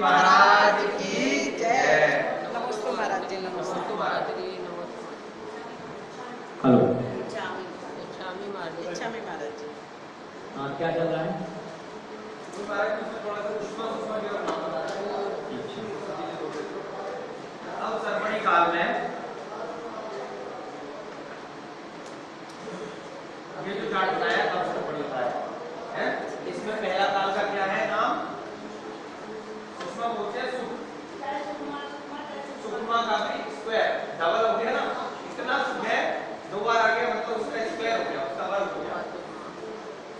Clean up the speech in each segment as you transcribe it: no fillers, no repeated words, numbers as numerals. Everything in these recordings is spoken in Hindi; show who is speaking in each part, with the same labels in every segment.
Speaker 1: महाराज की जय। नमस्ते महाराज जी। नमस्ते महाराज जी।
Speaker 2: हेलो।
Speaker 1: इच्छा में महाराज जी।
Speaker 2: हाँ, क्या चल रहा है?
Speaker 3: महाराज उसमें थोड़ा सा उष्मा के और नाम बता रहे हैं। अब सर्वणी काल में ये जो चार्ट बनाया तब सर्वणी होता है, इसमें पहला काल का क्या है नाम? सुषमा बोलते हैं सुख, सुषमा का भी स्क्वायर डबल हो गया ना, इतना सुख है दो बार आ गया मतलब उसका स्क्वायर हो गया, उसका वर्ग हो गया।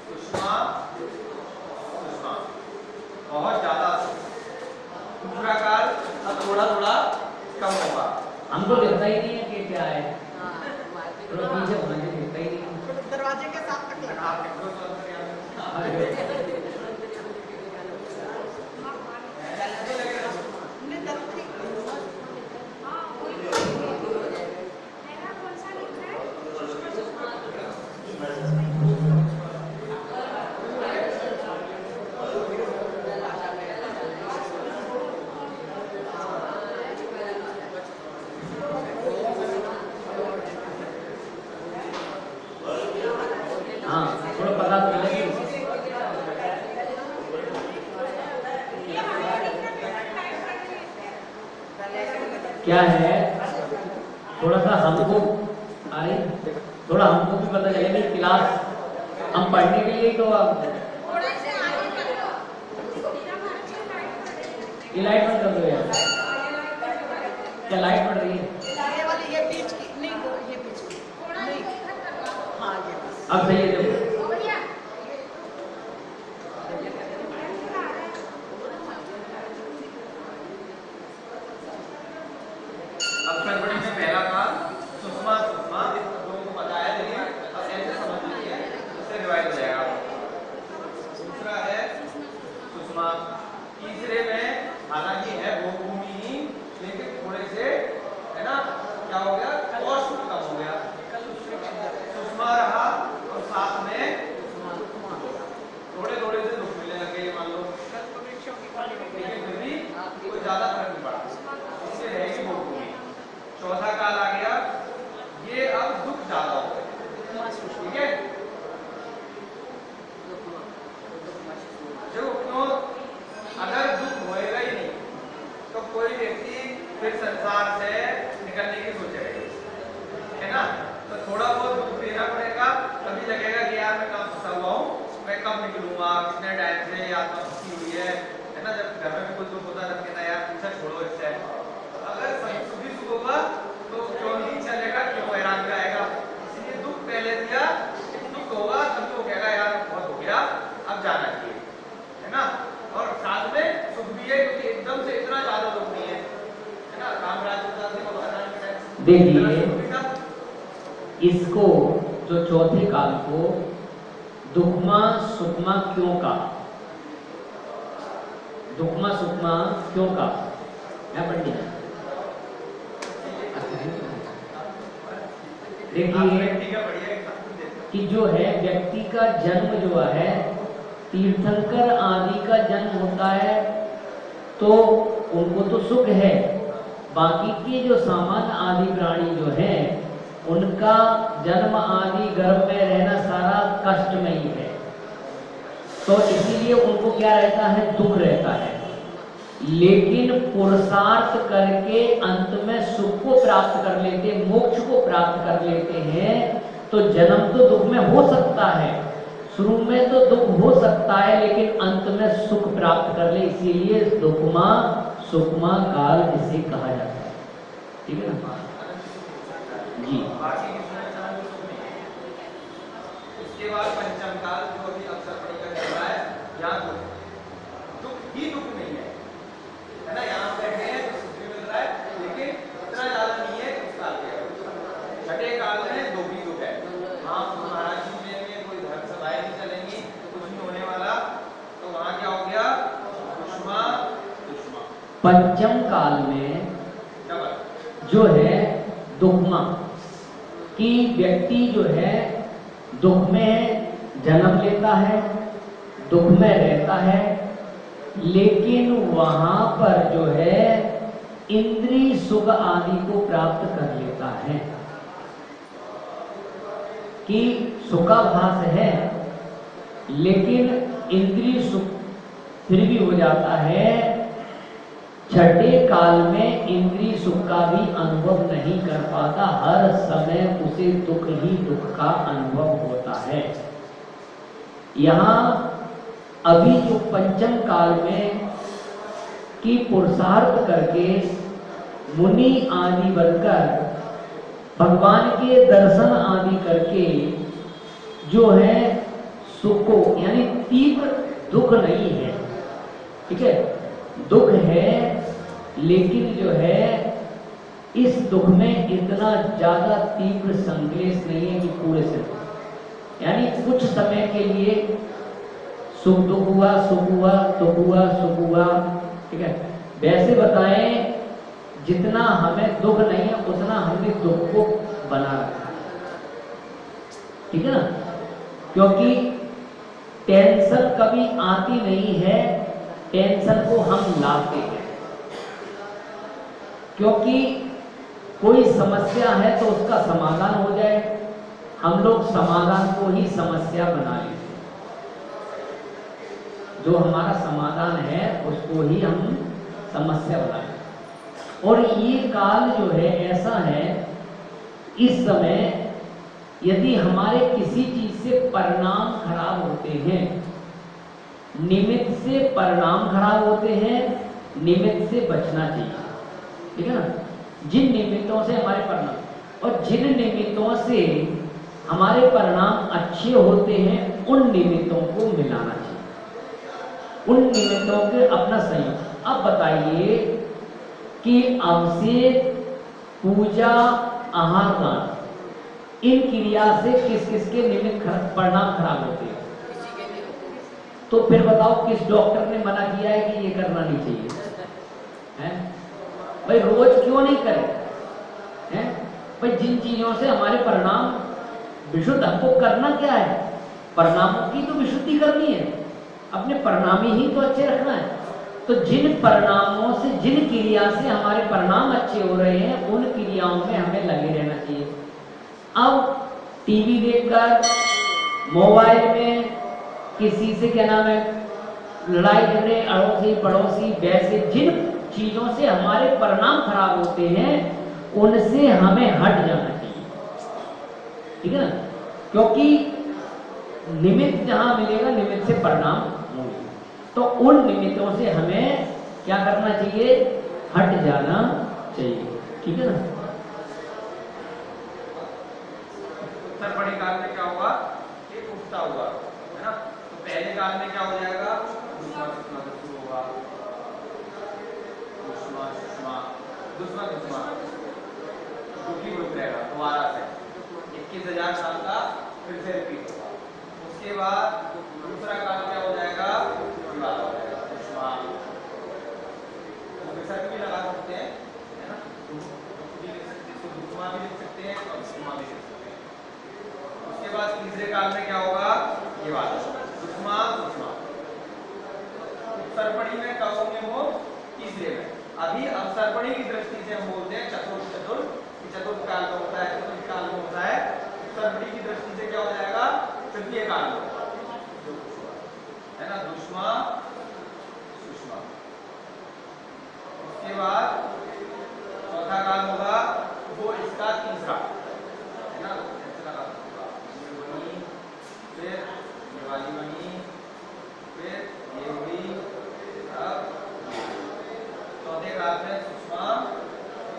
Speaker 3: सुषमा सुषमा बहुत ज्यादा दूसरा काल अब थोड़ा थोड़ा कम होगा।
Speaker 2: हमको दिखता ही नहीं है कि क्या है, थोड़ा पीछे होना चाहिए, दिखता ही नहीं है।
Speaker 1: दरवाजे के साथ तक लगा।
Speaker 2: क्या है, थोड़ा सा हमको अरे थोड़ा हमको भी पता चले कि क्लास हम पढ़ने के लिए तो ये लाइट बंद कर दो यार। क्या लाइट पड़ रही है?
Speaker 1: ये वाली ये बीच की नहीं, वो ये बीच की नहीं। हाँ ये बस।
Speaker 2: अब सही है देखो। देखिए इसको जो चौथे काल को दुखमा सुखमा क्यों कहा? दुखमा सुखमा क्यों कहा? मैं पंडित। देखिए कि जो है व्यक्ति का जन्म जो है तीर्थंकर आदि का जन्म होता है तो उनको तो सुख है, बाकी के जो सामान्य आदि प्राणी जो है उनका जन्म आदि गर्भ में रहना सारा कष्टमयी है, तो इसीलिए उनको क्या रहता है? दुख रहता है। लेकिन पुरुषार्थ करके अंत में सुख को प्राप्त कर लेते, मोक्ष को प्राप्त कर लेते हैं, तो जन्म तो दुख में हो सकता है, शुरू में तो दुख हो सकता है, लेकिन अंत में सुख प्राप्त कर ले, इसीलिए दुखमा सुखमा काल इसे कहा जाता है। ठीक है ना जी।
Speaker 3: उसके बाद पंचम काल जो अभी अवसर पढ़ेगा चल रहा है, यहाँ दुख ही दुख नहीं है, है ना? यहाँ बैठे हैं तो सुख भी मिल रहा है, लेकिन इतना ज्यादा नहीं है उस काल के। छठे काल में दुख ही दुख है। हाँ महाराज जी में कोई धर्म सभाएं नहीं चलेंगी, कुछ नहीं होने वाला, तो वहाँ क्या हो गया? दुष्मा दुष्मा।
Speaker 2: पंचम काल में जो है दुखमा कि व्यक्ति जो है दुख में जन्म लेता है, दुख में रहता है, लेकिन वहां पर जो है इंद्रिय सुख आदि को प्राप्त कर लेता है कि सुखाभास है, लेकिन इंद्रिय सुख फिर भी हो जाता है। छठे काल में इंद्रिय सुख का भी अनुभव नहीं कर पाता, हर समय उसे दुख ही दुख का अनुभव होता है। यहाँ अभी जो पंचम काल में की पुरुषार्थ करके मुनि आदि बनकर भगवान के दर्शन आदि करके जो है सुख को, यानी तीव्र दुख नहीं है, ठीक है, दुख है लेकिन जो है इस दुख में इतना ज्यादा तीव्र संक्लेश नहीं है कि पूरे से, यानी कुछ समय के लिए सुख दुख हुआ, सुख हुआ, दुख हुआ, सुख हुआ, ठीक है। वैसे बताएं जितना हमें दुख नहीं है उतना हमने दुख को बना रखा, ठीक है ना, क्योंकि टेंशन कभी आती नहीं है, टेंशन को हम लाते हैं। क्योंकि कोई समस्या है तो उसका समाधान हो जाए, हम लोग समाधान को ही समस्या बना लेते हैं। जो हमारा समाधान है उसको ही हम समस्या बना लेते हैं। और ये काल जो है ऐसा है, इस समय यदि हमारे किसी चीज से परिणाम खराब होते हैं, निमित्त से परिणाम खराब होते हैं, निमित्त से बचना चाहिए, ठीक है ना। जिन निमित्तों से हमारे परिणाम, और जिन निमित्तों से हमारे परिणाम अच्छे होते हैं उन निमित्तों को मिलाना चाहिए, उन निमित्तों के अपना संयोग। अब बताइए कि अभिषेक, पूजा, आहार दान, इन क्रिया से किस किस के निमित्त परिणाम खराब होते हैं? तो फिर बताओ किस डॉक्टर ने मना किया है कि ये करना नहीं चाहिए? हैं भाई रोज क्यों नहीं करें? हैं भाई जिन चीजों से हमारे परिणाम विशुद्ध, हमको करना क्या है? परिणामों की तो विशुद्धि करनी है, अपने परिणाम ही तो अच्छे रखना है। तो जिन परिणामों से, जिन क्रिया से हमारे परिणाम अच्छे हो रहे हैं उन क्रियाओं में हमें लगे रहना चाहिए। अब टीवी देखकर, मोबाइल में किसी से क्या नाम है लड़ाई झगड़े, अड़ोसी पड़ोसी, वैसे जिन चीजों से हमारे परिणाम खराब होते हैं उनसे हमें हट जाना चाहिए, ठीक है ना। क्योंकि निमित्त जहां मिलेगा निमित्त से परिणाम होंगे, तो उन निमित्तों से हमें क्या करना चाहिए? हट जाना चाहिए, ठीक है ना।
Speaker 3: उत्तरपणी काल में क्या हुआ? ये उठता हुआ है ना। तो पहले काल में क्या हो जाएगा? दुष्मा दुष्मा शुरू होगा, दुष्मा दुष्मा दुष्मा दुष्मा दुखी हो जाएगा दोबारा से, 21,000 साल का फिर से रिपीट होगा। उसके बाद दूसरा काल क्या हो जाएगा? विवाद हो जाएगा, दुष्मा, तो विसर्ग भी लगा सकते हैं, है ना, भी लिख सकते हैं, दुष्मा भी लिख सकते हैं और दुष्मा भी लिख सकते हैं। उसके बाद तीसरे काल में क्या होगा? ये वाला दुष्मा दुष्मा। उत्तरपणी में कब होंगे वो? तीसरे में। अभी अवसरपणी की दृष्टि से हम बोलते हैं चतुर्थ, चतुर्थ काल में होता है, चतुर्थ काल में होता है। उत्तरपणी की दृष्टि से क्या हो जाएगा? तृतीय काल में होगा, है ना, दुष्मा सुष्मा। उसके बाद चौथा काल होगा वो इसका तीसरा, है ना, फिर ये वाली बनी, फिर ये हुई, अब चौथे काल में सुषमा,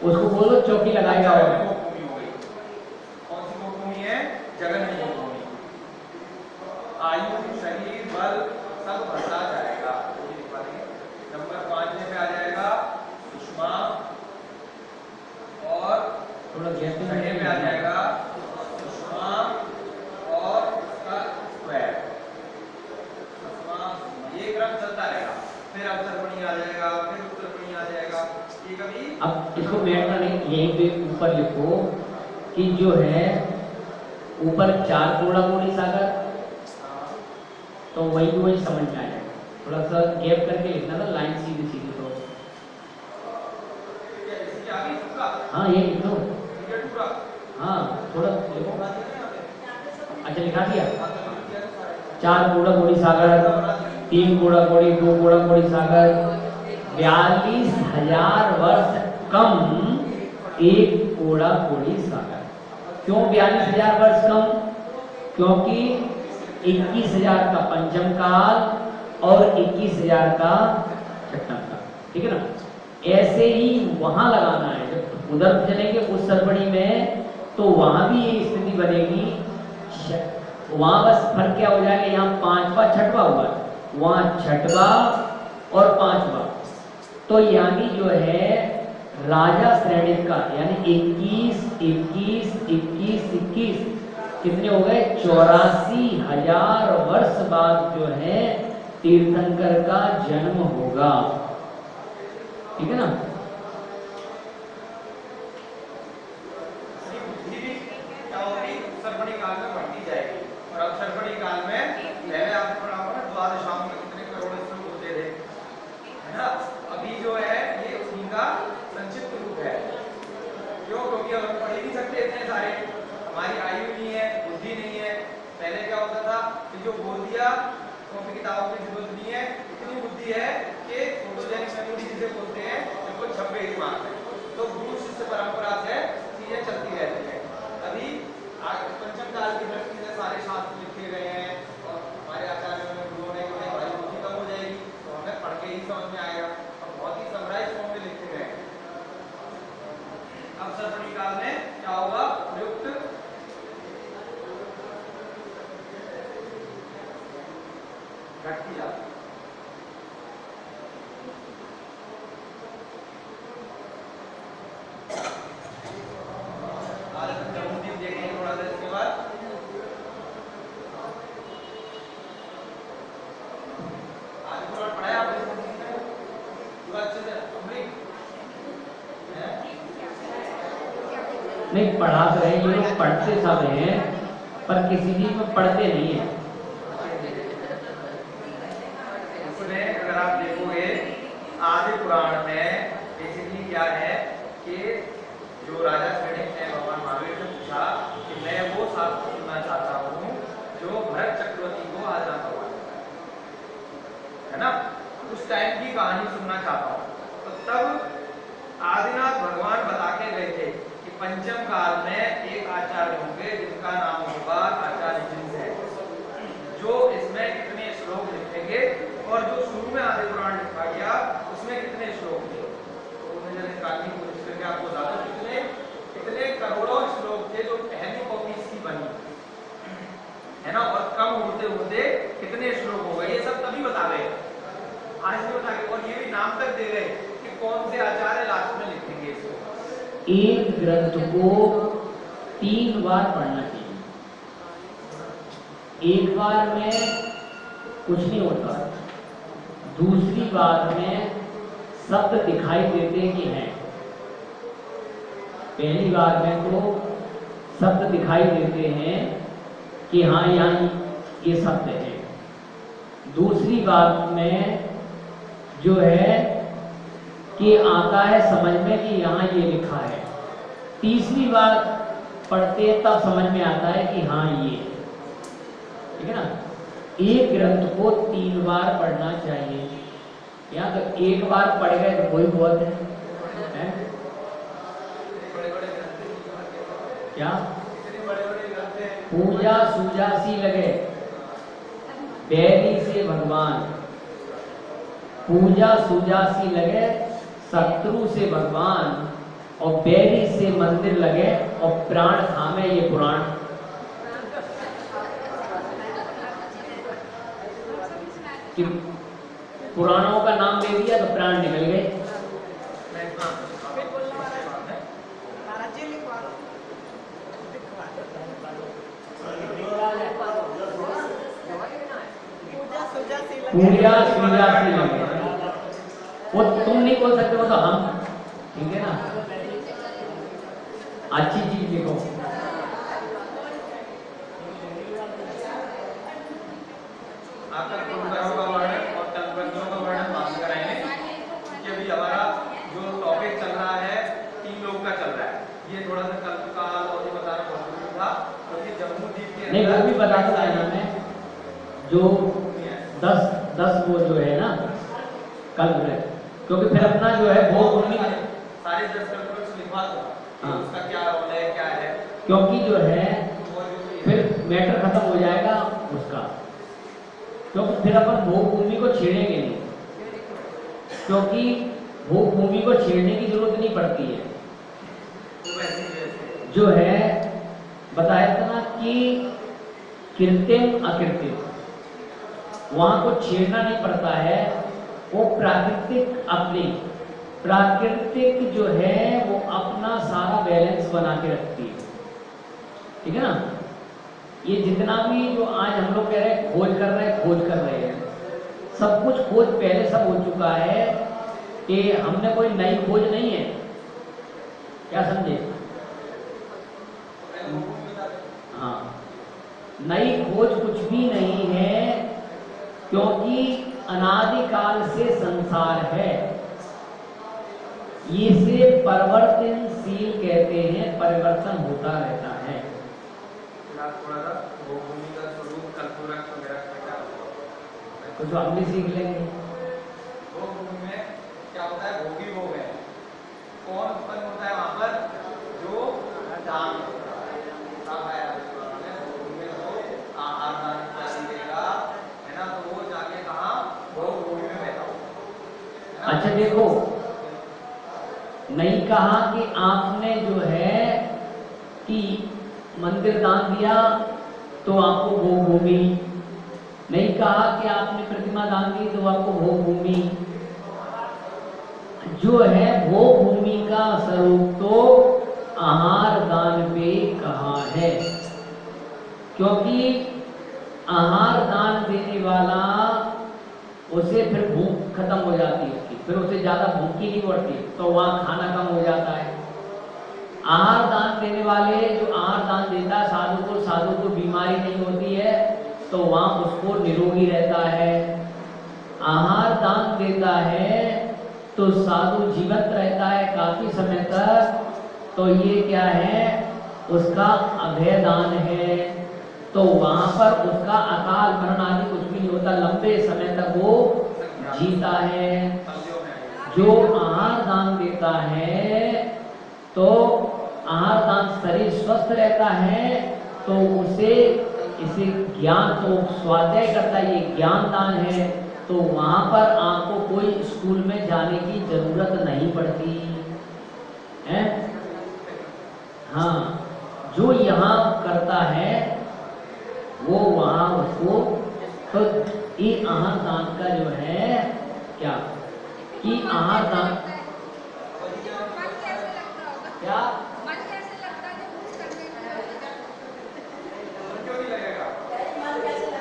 Speaker 2: उसको बोलो चौकी लगाएगा। और
Speaker 3: भूमि हो गई। कौन सी भूमि है? जगन की भूमि। आयु, शरीर, बल सब बढ़ता जाएगा। नंबर 5 में आ जाएगा सुषमा, और
Speaker 2: थोड़ा गैप
Speaker 3: में आ जाएगा सुषमा और उसका स्क्वायर, ये क्रम चलता रहेगा। फिर अवसरपणी आ जाएगा, फिर उत्तरपणी आ जाएगा, ये कभी।
Speaker 2: अब इसको बैठना नहीं, यहीं पे ऊपर लिखो कि जो है ऊपर 4 कोड़ा गोली सागर, तो वही समझ में आ जाएगा। थोड़ा सा गैप करके लिखना था, लाइन सीधी सीधी तो।
Speaker 3: इसके आगे पूरा
Speaker 2: हाँ ये लिख दो।
Speaker 3: पीरियड पूरा।
Speaker 2: हाँ थोड़ा लिखो।
Speaker 3: बात है ना यहाँ पे।
Speaker 2: अच्छा लिखा दिया।
Speaker 3: हाँ, तो लिख दिया तो सारे।
Speaker 2: 4 कूड़ा कोड़ी सागर, 3 कूड़ा कोड़ी, 2 कूड़ा कोड़ी सागर, 42,000 वर्ष कम 1 कूड़ा कोड़ी सागर। क्यों 42,000 वर्ष कम? क्योंकि 21,000 का पंचम काल और 21,000 का छठम काल, ठीक है ना। ऐसे ही वहां लगाना है, जब उधर चलेंगे उस सरपड़ी में तो वहां भी ये स्थिति बनेगी। वहां बस फर्क क्या हो जाएगा, यहाँ 5वां 6वां हुआ है, वहां 6वां और 5वां। तो यानी जो है राजा श्रेणी का यानी 21, 21, 21, 21 कितने हो गए? 84,000 वर्ष बाद जो है तीर्थंकर का जन्म होगा, ठीक है ना।
Speaker 3: क्या होगी? सरपणी काल में बढ़ती जाएगी। और अब सरपणी काल में पहले आपने पढ़ा होगा ना द्वादशाम में कितने करोड़ श्लोक होते थे, है ना। अभी जो है ये उन्हीं का संक्षिप्त रूप है। क्यों? क्योंकि अब हम पढ़ ही नहीं सकते इतने सारे, हमारी आयु नहीं है, बुद्धि नहीं है। पहले क्या होता था कि जो बोल दिया कॉपी किताबों की जरूरत नहीं है, इतनी बुद्धि है कि फोटोजेनिक मेमोरी जिसे बोलते हैं बिल्कुल छपे दिमाग में। तो गुरु शिष्य परंपरा से चीजें चलती रहती है। अभी पंचम काल की दृष्टि से सारे शास्त्र लिखे गए हैं और हमारे आचार्यों ने गुरुओं ने कहा भाई बुद्धि कम हो जाएगी तो हमें पढ़ के ही समझ में आएगा, और बहुत ही समराइज फॉर्म में लिखे गए हैं। अब सरपणी काल में क्या होगा? प्रयुक्त घटती जाती देखेंगे थोड़ा सा इसके बाद। आज पूरा पढ़ाया आपने पूरा अच्छे से कंप्लीट है?
Speaker 2: नहीं पढ़ा तो है, ये लोग पढ़ते सब हैं पर किसी चीज में पढ़ते नहीं है।
Speaker 3: उसमें अगर आप देखोगे आदि पुराण में बेसिकली क्या है कि जो राजा श्रेणिक ने भगवान महावीर से पूछा कि मैं वो शास्त्र सुनना चाहता हूँ जो भरत चक्रवर्ती को आजना करवाता है ना, उस टाइम की कहानी सुनना चाहता हूँ। तो तब आदिनाथ भगवान बता के गए थे कि पंचम काल में एक आचार्य होंगे जिनका नाम होगा आचार्य जिन्स है, जो इसमें कितने श्लोक लिखेंगे और जो शुरू में आदि पुराण लिखा गया उसमें कितने श्लोक थे। तो उन्हें जब निकालने की कोशिश करके आपको बताता कितने करोड़ों श्लोक थे जो पहली कॉपी इसकी बनी है ना, और कम होते होते कितने श्लोक हो गए ये सब तभी बता गए, आज भी बता गए। और ये भी नाम तक दे गए कि कौन से आचार्य लास्ट में लिखेंगे इसको।
Speaker 2: एक ग्रंथ को 3 बार पढ़ना चाहिए। एक बार में कुछ नहीं होता, दूसरी बार में शब्द दिखाई देते कि हैं। पहली बार में तो शब्द दिखाई देते हैं कि हाँ यहाँ ये शब्द है। दूसरी बार में जो है कि आता है समझ में कि यहाँ ये लिखा है। तीसरी बार पढ़ते तब समझ में आता है कि हाँ ये, ठीक है ना। एक ग्रंथ को 3 बार पढ़ना चाहिए। यहाँ तो एक बार पढ़ गए तो कोई बहुत है? क्या पूजा सूजा सी लगे, बैरी से भगवान, पूजा सूजा सी लगे शत्रु से भगवान, और बैरी से मंदिर लगे और प्राण थामे ये पुराण। कि पुराणों का नाम दे दिया तो प्राण निकल गए। पूजा सूजा सी लगे, वो तुम नहीं बोल सकते, वो तो हम, ठीक है ना। अच्छी चीज लिखो।
Speaker 3: आपका होगा वर्णन और ये थोड़ा सा कल्पकाल और ये बताना बहुत जरूरी था, क्योंकि जम्मूद्वीप के
Speaker 2: नहीं, वो भी बता दो क्या नाम है जो
Speaker 3: भूमि है।
Speaker 2: 10 वो जो है ना कल्प है, क्योंकि फिर अपना जो है वो भूमि,
Speaker 3: सारे 10 कल्प लिखवा दो कि
Speaker 2: हाँ।
Speaker 3: उसका क्या रोल है, क्या है,
Speaker 2: क्योंकि जो है
Speaker 3: वो जो भी है।
Speaker 2: फिर मैटर खत्म हो जाएगा उसका, क्योंकि फिर अपन भोग भूमि को छेड़ेंगे नहीं, क्योंकि भोग भूमि को छेड़ने की जरूरत नहीं पड़ती है।
Speaker 3: वो वैसे ही वैसे
Speaker 2: जो है बताया था ना कि कृत्रिम अकृत्रिम, वहां को छेड़ना नहीं पड़ता है, वो प्राकृतिक अपनी प्राकृतिक जो है वो अपना सारा बैलेंस बना के रखती है, ठीक है ना। ये जितना भी जो आज हम लोग कह रहे हैं खोज कर रहे हैं, सब कुछ खोज पहले सब हो चुका है, कि हमने कोई नई खोज नहीं है, क्या समझे? हाँ, नई खोज कुछ भी नहीं है, क्योंकि अनादिकाल से संसार है। ये से परिवर्तनशील कहते हैं, परिवर्तन होता रहता है।
Speaker 3: थोड़ा सा वो भूमि का स्वरूप कल्पवृक्ष वगैरह का क्या होता है?
Speaker 2: कुछ हम भी सीख लेंगे।
Speaker 3: वो भूमि में क्या होता है? भोगी भोग है। कौन उत्पन्न होता है वहां पर? जो दान करता है। कब है भूमि में वो आहार दान इत्यादि देगा, है ना, तो वो जाके कहाँ भोग भूमि में बैठा होगा।
Speaker 2: अच्छा देखो, नहीं कहा कि आपने जो है कि मंदिर दान दिया तो आपको भोग भूमि, नहीं कहा कि आपने प्रतिमा दान दी तो आपको भोग भूमि। जो है भोग भूमि का स्वरूप तो आहार दान पे कहा है, क्योंकि आहार दान देने वाला उसे फिर भूख खत्म हो जाती है उसकी, फिर उसे ज्यादा भूख ही नहीं बढ़ती, तो वहां खाना कम हो जाता है। आहार दान देने वाले जो आहार दान देता है साधु को बीमारी नहीं होती है, तो वहां उसको निरोगी रहता है। आहार दान देता है तो साधु जीवित रहता है काफी समय तक, तो ये क्या है? उसका अभय दान है, तो वहां पर उसका अकाल मरण आदि कुछ भी नहीं होता, लंबे समय तक वो जीता है। जो आहार दान देता है तो आहार दान शरीर स्वस्थ रहता है, तो उसे इसे ज्ञान तो स्वाध्याय करता है, ये ज्ञान दान है, तो वहां पर आपको कोई स्कूल में जाने की जरूरत नहीं पड़ती है। हाँ, जो यहाँ करता है वो वहां उसको, तो ये आहार दान का जो है क्या कि आहार दान क्या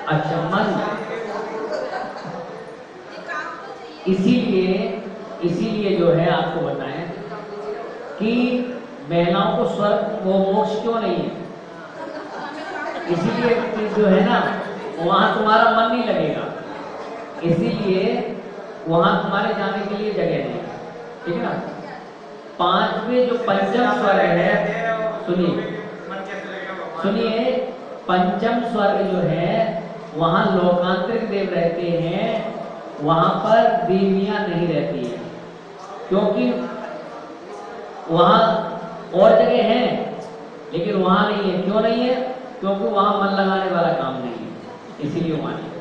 Speaker 2: अच्छा मन, इसीलिए जो है आपको बताएं कि महिलाओं को स्वर्ग वो मोक्ष क्यों नहीं है, इसीलिए कि जो है ना वहां तुम्हारा मन नहीं लगेगा, इसीलिए वहां तुम्हारे जाने के लिए जगह नहीं है, ठीक है ना। पांचवें जो पंचम स्वर्ग है, सुनिए पंचम स्वर्ग जो है वहां लोकांतरिक देव रहते हैं, वहां पर देवियां नहीं रहती है, क्योंकि वहां और जगह है लेकिन वहां नहीं है। क्यों नहीं है? क्योंकि वहां मन लगाने वाला काम नहीं है, इसीलिए वहां नहीं है।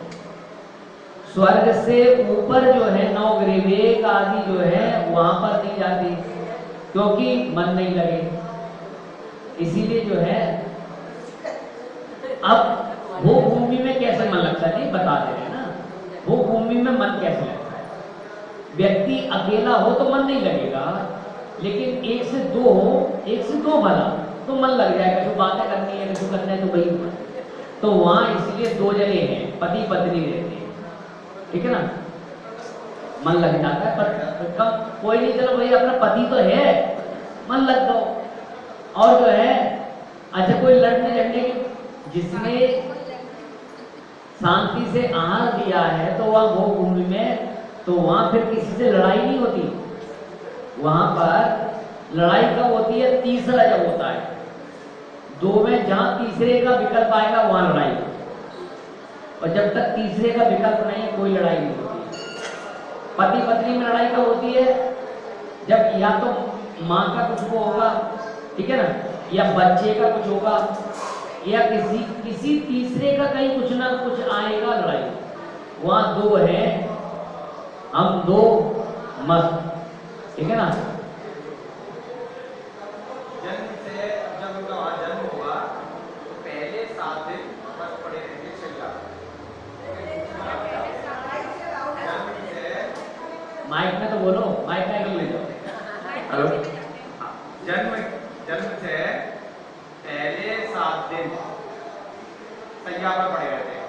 Speaker 2: स्वर्ग से ऊपर जो है नवग्रह वेग आदि जो है वहां पर नहीं जाती, क्योंकि मन नहीं लगे, इसीलिए जो है। अब भोग भूमि में कैसे मन लगता है, नहीं बता दे रहे ना, भोग भूमि में मन कैसे लगता है। व्यक्ति अकेला हो तो मन नहीं लगेगा, लेकिन एक से दो भला तो मन लग जाएगा, जो बातें करनी है जो करना है तो वही, तो वहां इसलिए दो जने हैं, पति पत्नी रहते हैं, ठीक है ना, मन लग जाता है। पर कब कोई नहीं, चलो भाई अपना पति तो है, मन लग दो। और जो है अच्छा कोई लड़ने झगड़ने की, जिसने शांति से आहार दिया है तो वह भोग भूमि में, तो वहां फिर किसी से लड़ाई नहीं होती, वहां पर लड़ाई कब होती है? तीसरा जब होता है। दो में जहां तीसरे का विकल्प आएगा वहां लड़ाई, और जब तक तीसरे का विकल्प नहीं है कोई लड़ाई नहीं होती। पति पत्नी में लड़ाई कब होती है? जब या तो माँ का कुछ वो होगा, ठीक है ना, या बच्चे का कुछ होगा, या किसी तीसरे का कहीं कुछ ना कुछ आएगा लड़ाई। वहां दो है, हम दो मस्त, ठीक है ना।
Speaker 3: जन्म से जब उनका वहां जन्म हुआ तो पहले 7 दिन बस पड़े रहेंगे शैया।
Speaker 2: माइक में तो बोलो, माइक में क्यों ले जाओ?
Speaker 3: हेलो, जन्म से पहले 7 दिन शैया पर पड़े रहते हैं।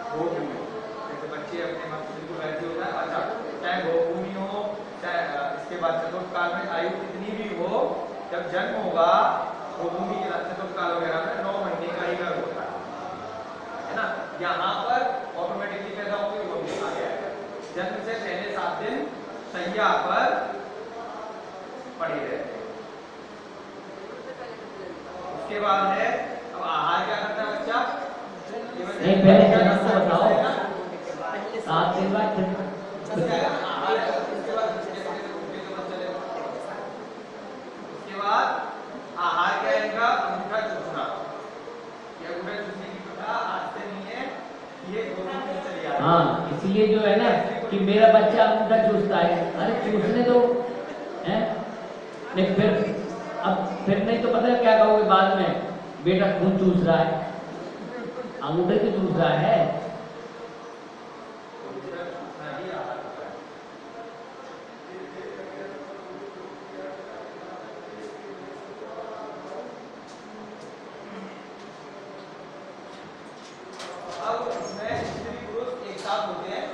Speaker 3: गोभूमि, जैसे बच्चे अपने मस्तिष्क को वैसे होता है। अच्छा, चाहे गोभूमि हो, चाहे इसके बाद चतुर्थ काल में आयु कितनी भी हो, जब जन्म होगा गोभूमि के चतुर्थ काल वगैरह में 9 महीने का ही गर्भ होता है ना। यहाँ पर ऑटोमेटिकली पैदा होगी, वो भी आ गया है। जन्म से पहले 7 दिन शैया पर पड़े रहते हैं। उसके बाद है, अब आहार क्या करता है बच्चा?
Speaker 2: नहीं, पहले जन्म तो बताओ। 7 दिन बाद फिर
Speaker 3: आहार है, उसके बाद आहार क्या आएगा? अंगूठा चूसना। ये अंगूठा चूसने की प्रथा आज से नहीं है, ये गोभूमि में चली आ रही है।
Speaker 2: हाँ, इसलिए जो है ना कि मेरा बच्चा अंगूठा चूसता है, अरे चूसने दो, हैं? नहीं फिर नहीं तो पता है क्या कहोगे बाद में, बेटा खून चूस रहा है, अंगूठे से चूस रहा है।
Speaker 3: अब इसमें स्त्री पुरुष एक साथ होते हैं।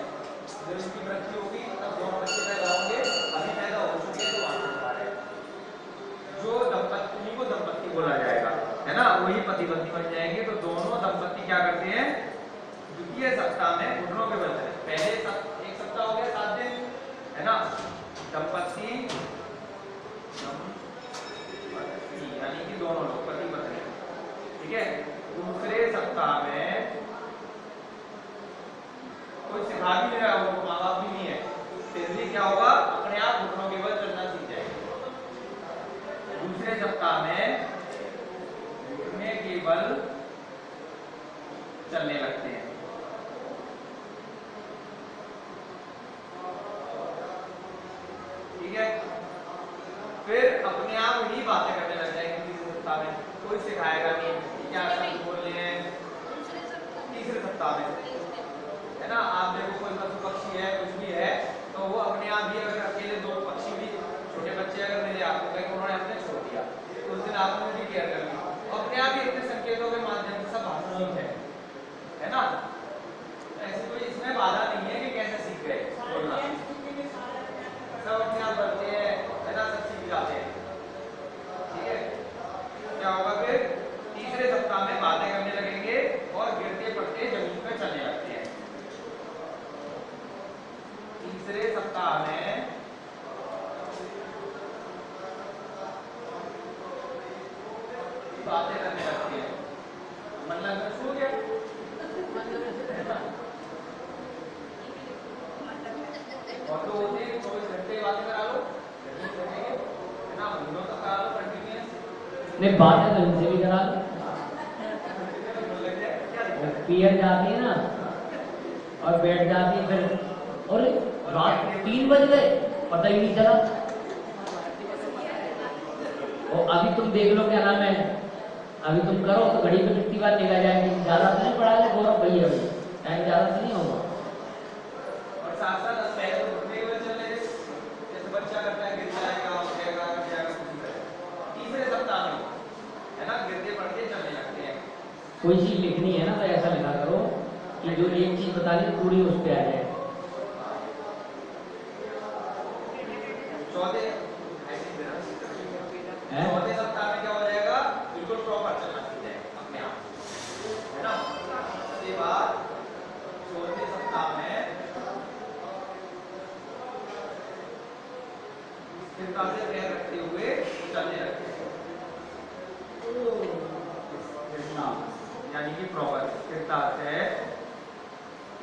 Speaker 3: जब इनकी मृत्यु होगी तब दोनों बच्चे पैदा होंगे। अभी पैदा हो चुके हैं तो वहां से बाहर है। जो दंपत्ति को दंपत्ति बोला जाएगा, है ना, वही पति पत्नी बन जाएंगे। तो दोनों दंपत्ति क्या करते हैं? द्वितीय सप्ताह में घुटनों के बल चले। पहले एक सप्ताह हो गया 7 दिन, है ना, दंपत्ति यानी कि दोनों लोग पति पत्नी, ठीक है। दूसरे सप्ताह में कोई सिखा भी नहीं रहा, वो माँ बाप भी नहीं है, फिर भी क्या होगा? अपने आप घुटनों के बल चलना सीख जाएंगे। दूसरे सप्ताह में घुटने के बल चलने लगते हैं। ठीक है, फिर अपने आप ही बातें करने लग जाएंगे। तीसरे सप्ताह में कोई सिखाएगा नहीं कि क्या शब्द बोलने हैं। तीसरे सप्ताह में, है ना, आप देखो कोई पशु पक्षी है, कुछ भी है, तो वो अपने आप ही, अगर अकेले 2 पक्षी भी, छोटे बच्चे अगर मिले आपको, कहीं उन्होंने अपने छोड़ दिया तो उस दिन आपने भी केयर कर ली, अपने आप ही अपने संकेतों के माध्यम से सब भाषा है ना। ऐसी कोई इसमें बाधा नहीं है कि कैसे सीख गए बोलना, सब अपने आप बढ़ते हैं, है ना, सब सीख जाते हैं। ठीक है, क्या होगा फिर? तीसरे सप्ताह में बातें करने लगेंगे और गिरते पड़ते जमीन पे चलने लगते हैं। तीसरे सप्ताह में बातें करने लगती है। मन लगना शुरू हो गया, और तो होते 24 घंटे बातें करा लो, है ना, महीनों तक करा लो कंटिन्यूअस।
Speaker 2: नहीं, बातें तो इनसे भी करा दो, पियर जाती है ना और बैठ जाती है, फिर और रात 3 बज गए पता ही नहीं चला। और अभी तुम देख लो, क्या नाम है, अभी तुम करो तो घड़ी पे कितनी बार निकल जाएगी। ज्यादा तो नहीं पढ़ा है गौरव भैया, टाइम ज्यादा तो नहीं होगा।
Speaker 3: और साथ साथ पहले तो घुटने के बल चलने, जैसे बच्चा करता है, गिर जाएगा, उठेगा, गिर जाएगा, कुछ भी करेगा। तीसरे सप्ताह में, है ना, गिरते पड़ते चलने लगते हैं।
Speaker 2: कोई चीज लिखनी है ना तो ऐसा लिखा करो कि जो एक चीज बता दी पूरी उस पे आ जाए।
Speaker 3: चौथे सप्ताह में क्या हो जाएगा? बिल्कुल प्रॉपर चलना सीख जाएगा अपने आप, है ना। उसके बाद चौथे सप्ताह में स्थिरता से पैर रखते हुए चलने लगते हैं। स्थिरता यानी कि प्रॉपर स्थिरता से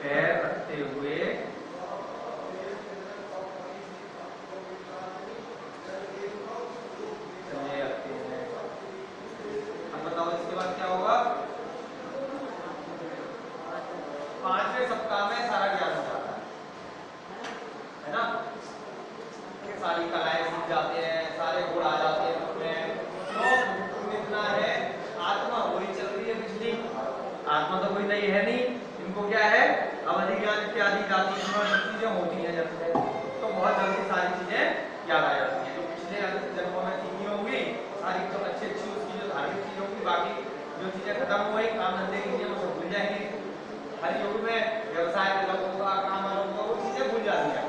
Speaker 3: पैर रखते हुए चलने लगते हैं। अब बताओ इसके बाद क्या होगा? 5वें सप्ताह में सारा ज्ञान हो जाता है ना? सारी कलाएं सीख जाते हैं, सारे गुण आ जाते हैं उसमें। तो इतना है, आत्मा वही चल रही है पिछली, आत्मा तो कोई नहीं है नहीं। इनको क्या है, अवधि ज्ञान इत्यादि जाति चीजें होती हैं जब से, तो बहुत जल्दी सारी चीजें याद आ जाती हैं। जो पिछले जन्मों में सीखी होंगी सारी तो अच्छी अच्छी उसकी जो धार्मिक चीजें होंगी, बाकी जो चीजें खत्म हो गई, काम धंधे की चीजें वो सब भूल जाएंगे। हर युग में व्यवसाय अलग होगा, काम अलग होगा, वो चीजें भूल जाती हैं।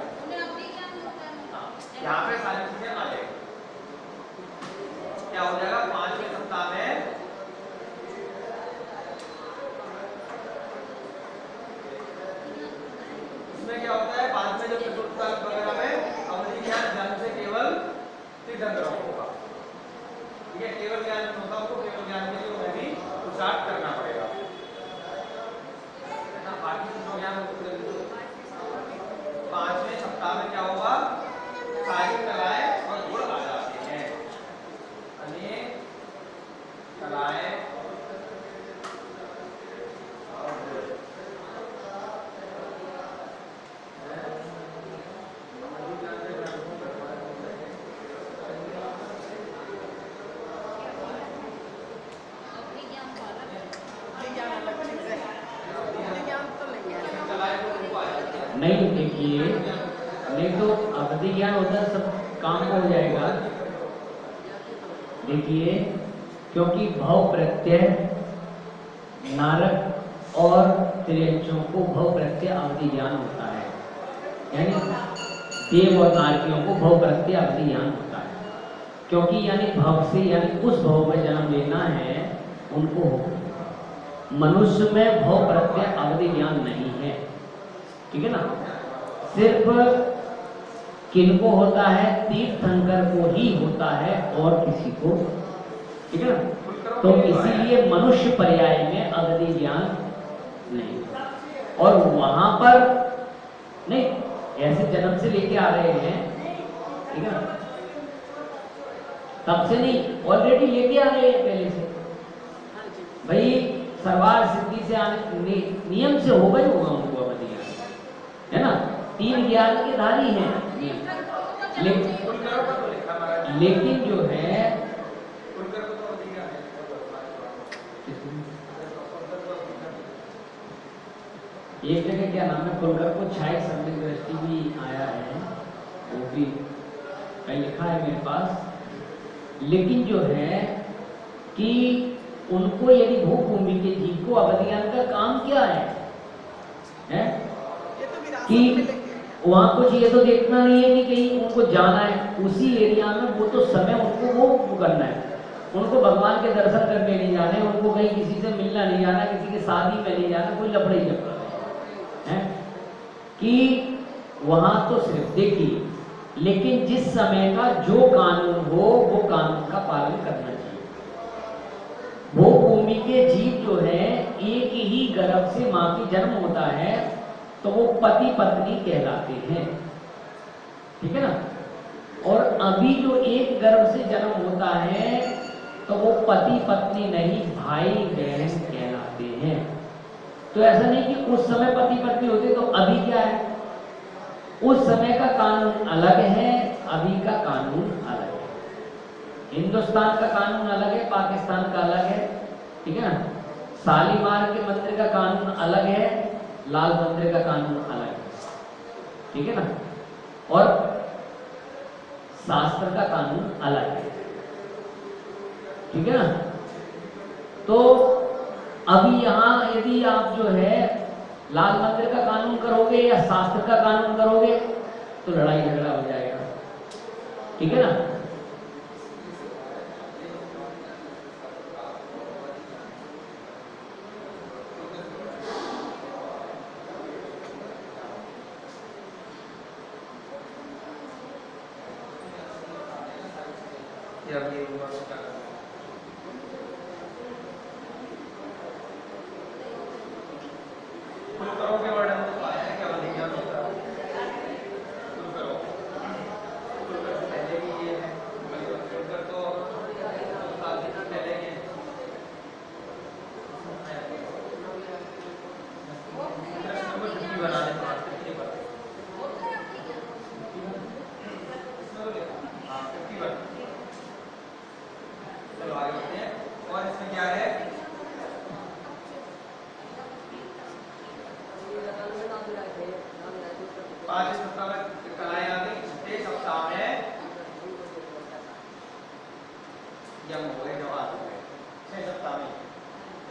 Speaker 3: यहाँ पे सारी चीजें आ जाएगी। क्या हो जाएगा? 5वें सप्ताह में इसमें क्या होता है, बाद में जब चतुर्थ काल वगैरह में अवधि ज्ञान जन्म से केवल तीर्थंकर होगा। ठीक है, केवल ज्ञान होता है, तो केवल ज्ञान के लिए उन्हें भी पुरुषार्थ करना पड़ेगा। बाकी जो ज्ञान 5वें सप्ताह में क्या होगा? सारी कलाएं और गुण आ जाते हैं। अनेक कलाएं और गुण।
Speaker 2: नहीं देखिए, नहीं तो अवधि ज्ञान उधर सब काम हो जाएगा। देखिए, क्योंकि भव प्रत्यय नारक और त्रियंचों को भव प्रत्यय अवधि ज्ञान होता है, यानी देव और नारकियों को भव प्रत्यय अवधि ज्ञान होता है। क्योंकि यानी भव से यानी उस भव में जन्म लेना है उनको। मनुष्य में भव प्रत्यय अवधि ज्ञान नहीं है, ठीक है ना। सिर्फ किनको होता है? तीर्थंकर को ही होता है और किसी को, ठीक है ना। तो इसीलिए मनुष्य पर्याय में अवधि ज्ञान नहीं, और वहां पर नहीं, ऐसे जन्म से लेके आ रहे हैं, ठीक है ना, तब से नहीं, ऑलरेडी लेके आ रहे हैं पहले से। भाई सर्वार सिद्धि से आने नियम से होगा ही होगा उनको अवधि ज्ञान, है ना। 3 ज्ञान के धारी हैं, लेकिन जो है एक जगह क्या नाम है, खुलकर को छाई सम्यक दृष्टि भी आया है, वो भी कहीं लिखा है मेरे पास। लेकिन जो है कि उनको यदि भूभूमि के जीव को अवधि ज्ञान का काम क्या है? कि वहां कुछ ये तो देखना नहीं है कि कहीं उनको जाना है उसी एरिया में, वो तो समय उनको वो करना है। उनको भगवान के दर्शन करने नहीं जाने, उनको कहीं किसी से मिलना नहीं जाना, किसी के शादी में नहीं जाना, कोई लफड़ा ही लफड़ा है कि वहां तो सिर्फ देखिए। लेकिन जिस समय का जो कानून हो वो कानून का पालन करना चाहिए। वो भूमि के जीव जो है एक ही गर्भ से मां की जन्म होता है, तो वो पति पत्नी कहलाते हैं, ठीक है ना। और अभी जो एक गर्भ से जन्म होता है तो वो पति पत्नी नहीं, भाई बहन कहलाते हैं। तो ऐसा नहीं कि उस समय पति पत्नी होते, तो अभी क्या है? उस समय का कानून अलग है, अभी का कानून अलग है। हिंदुस्तान का कानून अलग है, पाकिस्तान का अलग है, ठीक है ना। शालीमार के मंदिर का कानून अलग है, लाल मंदिर का कानून अलग है, ठीक है ना। और शास्त्र का कानून अलग है, ठीक है ना। तो अभी यहाँ यदि आप जो है लाल मंदिर का कानून करोगे या शास्त्र का कानून करोगे तो लड़ाई झगड़ा हो जाएगा, ठीक है ना।
Speaker 3: जैसे अब ये हुआ तो क्या करना है? कुल करोगे वर्णन तो आया है क्या विज्ञान होता है? कुल करो, कुल कर से पहले भी ये है, कुल कर तो साथ ही पहले ये नंबर 50 बनाने के बाद कितनी बार हाँ 51। चलो आगे बढ़ते हैं। और इसमें क्या है? 5 सप्ताह में कलाएं आ गई, 6 सप्ताह में यम हो गए, जवान हो गए 6 सप्ताह में,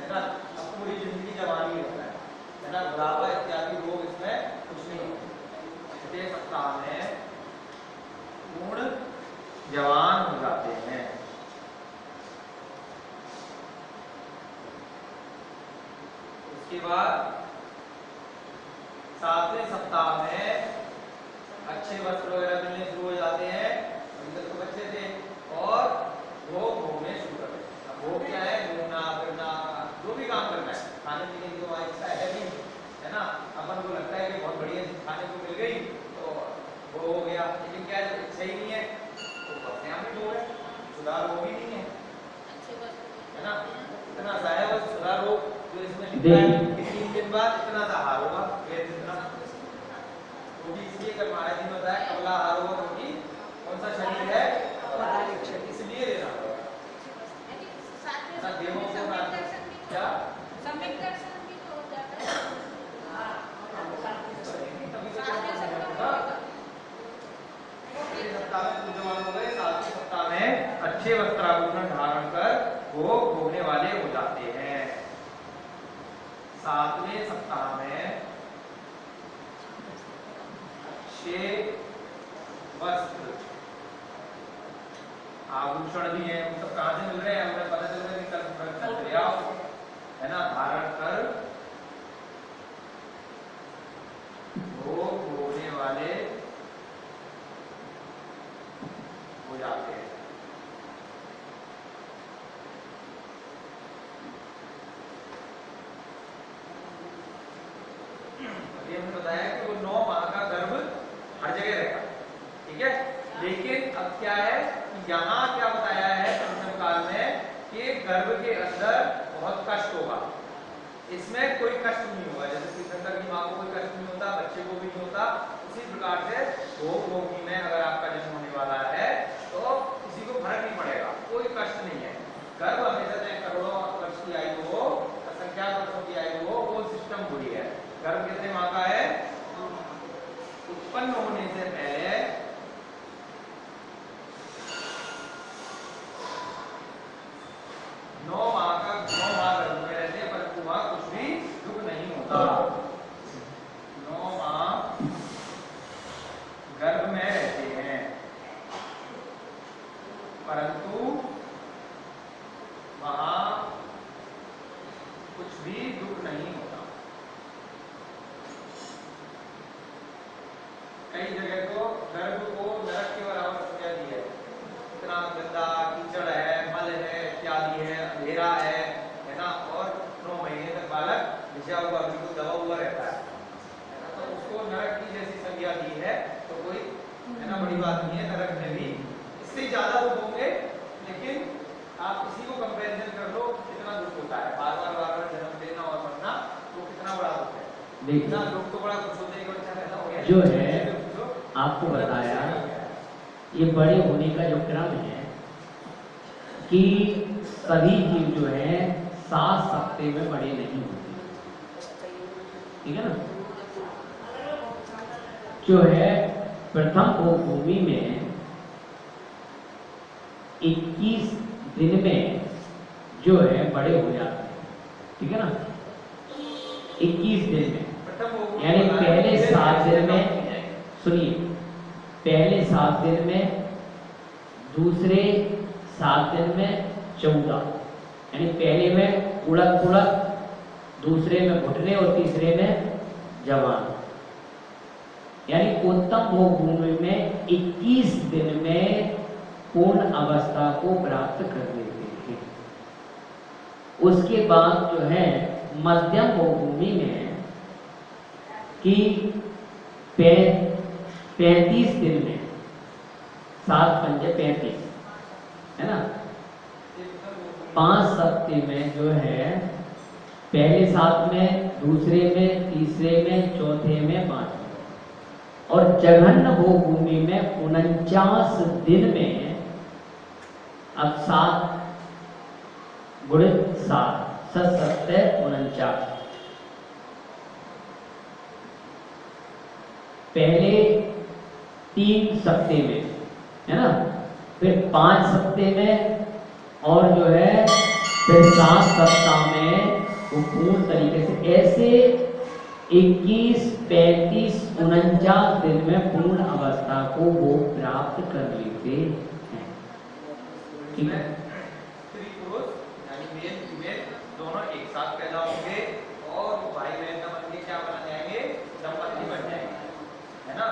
Speaker 3: है ना। अब पूरी जिंदगी जवानी होता है ना, बुढ़ापा इत्यादि रोग इसमें कुछ नहीं होते। 6 सप्ताह में पूर्ण जवान हो जाते हैं। उसके बाद 7वें सप्ताह में अच्छे वस्त्र वगैरह मिलने शुरू हो जाते हैं, अभी तक तो बच्चे थे, और भोग भोगने शुरू करते हैं। अब भोग क्या है? घूमना फिरना, जो भी काम करना है, खाने पीने की जो इच्छा है भी, है ना। अपन को लगता है कि बहुत बढ़िया खाने को मिल गई तो वो हो गया, लेकिन क्या जब इच्छा ही नहीं है तो अपने आप ही भोग है, सुधार हो भी नहीं है ना। इतना सा है वो सुधार हो जो इसमें लिखा है कि 3 दिन बाद इतना सा आहार होगा, वेद इतना, वो भी इसलिए कर महाराज जी ने बताया कमला आहार होगा, क्योंकि कौन सा शरीर है? इसलिए लेना होगा। देवों को क्या
Speaker 1: सम्यक दर्शन भी तो हो जाता है।
Speaker 3: सप्ताह में पूजवान हो गए, 7वें सप्ताह में अच्छे वस्त्राभूषण धारण कर भोग भोगने वाले हो जाते हैं। 7वें सप्ताह में अच्छे वस्त्र आभूषण भी है, वो सब कहां से मिल रहे हैं? हमें पता चल रहा है कि कल ले आओ, है ना, धारण कर भोग भोगने वाले हो जाते हैं। अभी हमने बताया कि वो 9 माह का गर्भ हर जगह रहेगा, ठीक है। लेकिन अब क्या है कि यहाँ क्या बताया है पंचम काल में कि गर्भ के अंदर बहुत कष्ट होगा, इसमें कोई कष्ट नहीं होगा। जैसे तीर्थंकर की माँ को कोई कष्ट नहीं होता, बच्चे को भी नहीं होता, उसी प्रकार से भोग भोगी में अगर आपका जन्म होने वाला है तो किसी को फर्क नहीं पड़ेगा, कोई कष्ट नहीं है। गर्भ हमेशा चाहे करोड़ों वर्ष की आयु हो, असंख्यात वर्षों की आयु हो, वो सिस्टम बुरी है। गर्भ कितने माह का है? उत्पन्न होने से पहले 9 माह गर्भ में रहते हैं, परंतु वहां कुछ भी दुख नहीं होता। 9 माह गर्भ में रहते हैं, परंतु वहां कुछ भी दुख नहीं होता। कई जगह तो गर्भ को नरक के बराबर संज्ञा दी है, इतना गंदा कीचड़ है, मल है, इत्यादि है, अंधेरा है ना। और 9 महीने तक बालक भिजा हुआ, बिल्कुल दबा हुआ रहता है ना। तो उसको नरक की जैसी संज्ञा दी है, तो कोई है ना बड़ी बात नहीं है। नरक में भी इससे ज्यादा दुख होंगे, लेकिन आप इसी को कंपैरिजन कर लो कितना दुख होता है, बार बार जन्म लेना और मरना, तो कितना बड़ा दुख है। देखना लोग तो बड़ा खुश होते हैं कि बच्चा पैदा हो गया,
Speaker 2: जो है आपको बताया ये बड़े होने का जो क्रम है कि सभी जीव जो है 7 सप्ताह में बड़े नहीं होते, ठीक है ना। जो है प्रथम भूमि में 21 दिन में जो है बड़े हो जाते हैं, ठीक है ना। 21 दिन में, यानी पहले 7 दिन में, सुनिए, पहले 7 दिन में, दूसरे 7 दिन में 14, यानी पहले में उड़क पुड़क, दूसरे में घुटने और तीसरे में जवान। यानी उत्तम भोग भूमि में 21 दिन में पूर्ण अवस्था को प्राप्त कर लेते हैं। उसके बाद जो है मध्यम भूमि में कि 35 दिन में 7 पंजे 35 है ना, 5 हफ्ते में जो है पहले 7 में, दूसरे में, तीसरे में, चौथे में, 5 और जघन्य भूमि में 49 दिन में। अब 7 गुणित 7 7 49। पहले 3 सप्ते में है ना, फिर 5 सप्ते में और जो है फिर 7 सप्ताह में वो पूर्ण तरीके से ऐसे 21, 35, 49 दिन में पूर्ण अवस्था को वो प्राप्त कर लेते हैं। ठीक है,
Speaker 3: स्त्री पुरुष यानी मेल फीमेल दोनों एक साथ पैदा होंगे और भाई बहन का बन के क्या बन जाएंगे, दंपति बन जाएंगे, है ना।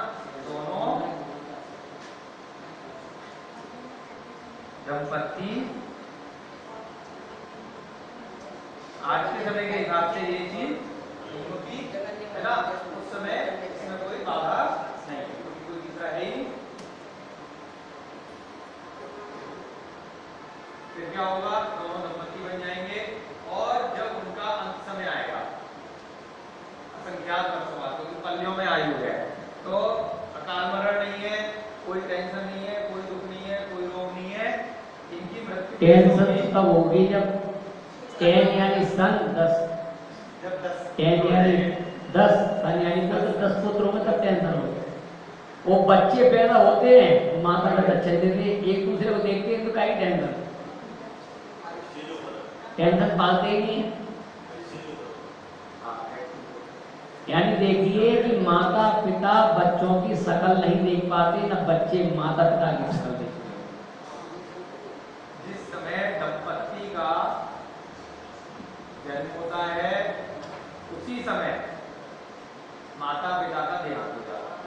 Speaker 3: दोनों दंपति आज के समय के हिसाब से ये चीज होती है ना, उस समय इसमें कोई बाधा नहीं, क्योंकि कोई तीसरा है ही। फिर क्या होगा, दोनों दंपति बन जाएंगे और जब उनका अंत समय आएगा, असंख्यात वर्षों बाद, क्योंकि पल्लियों में आयु है, तो अकाल मरण नहीं है, कोई टेंशन नहीं है, कोई दुख नहीं है, कोई रोग नहीं है, इनकी मृत्यु
Speaker 2: टेंशन तब होगी जब 10 यानी सन 10,
Speaker 3: जब
Speaker 2: 10 यानी 10 सन यानी 10 पुत्र होंगे तब टेंशन होगी। वो बच्चे पैदा होते हैं, माता का बच्चे देते एक दूसरे को देखते हैं तो काई टेंशन पालते ही नहीं। यानी देखिए कि माता पिता बच्चों की शकल नहीं देख पाते, न बच्चे माता पिता की शकल देखते।
Speaker 3: जिस समय दंपति का जन्म होता है उसी समय माता पिता का देहांत हो जाता है।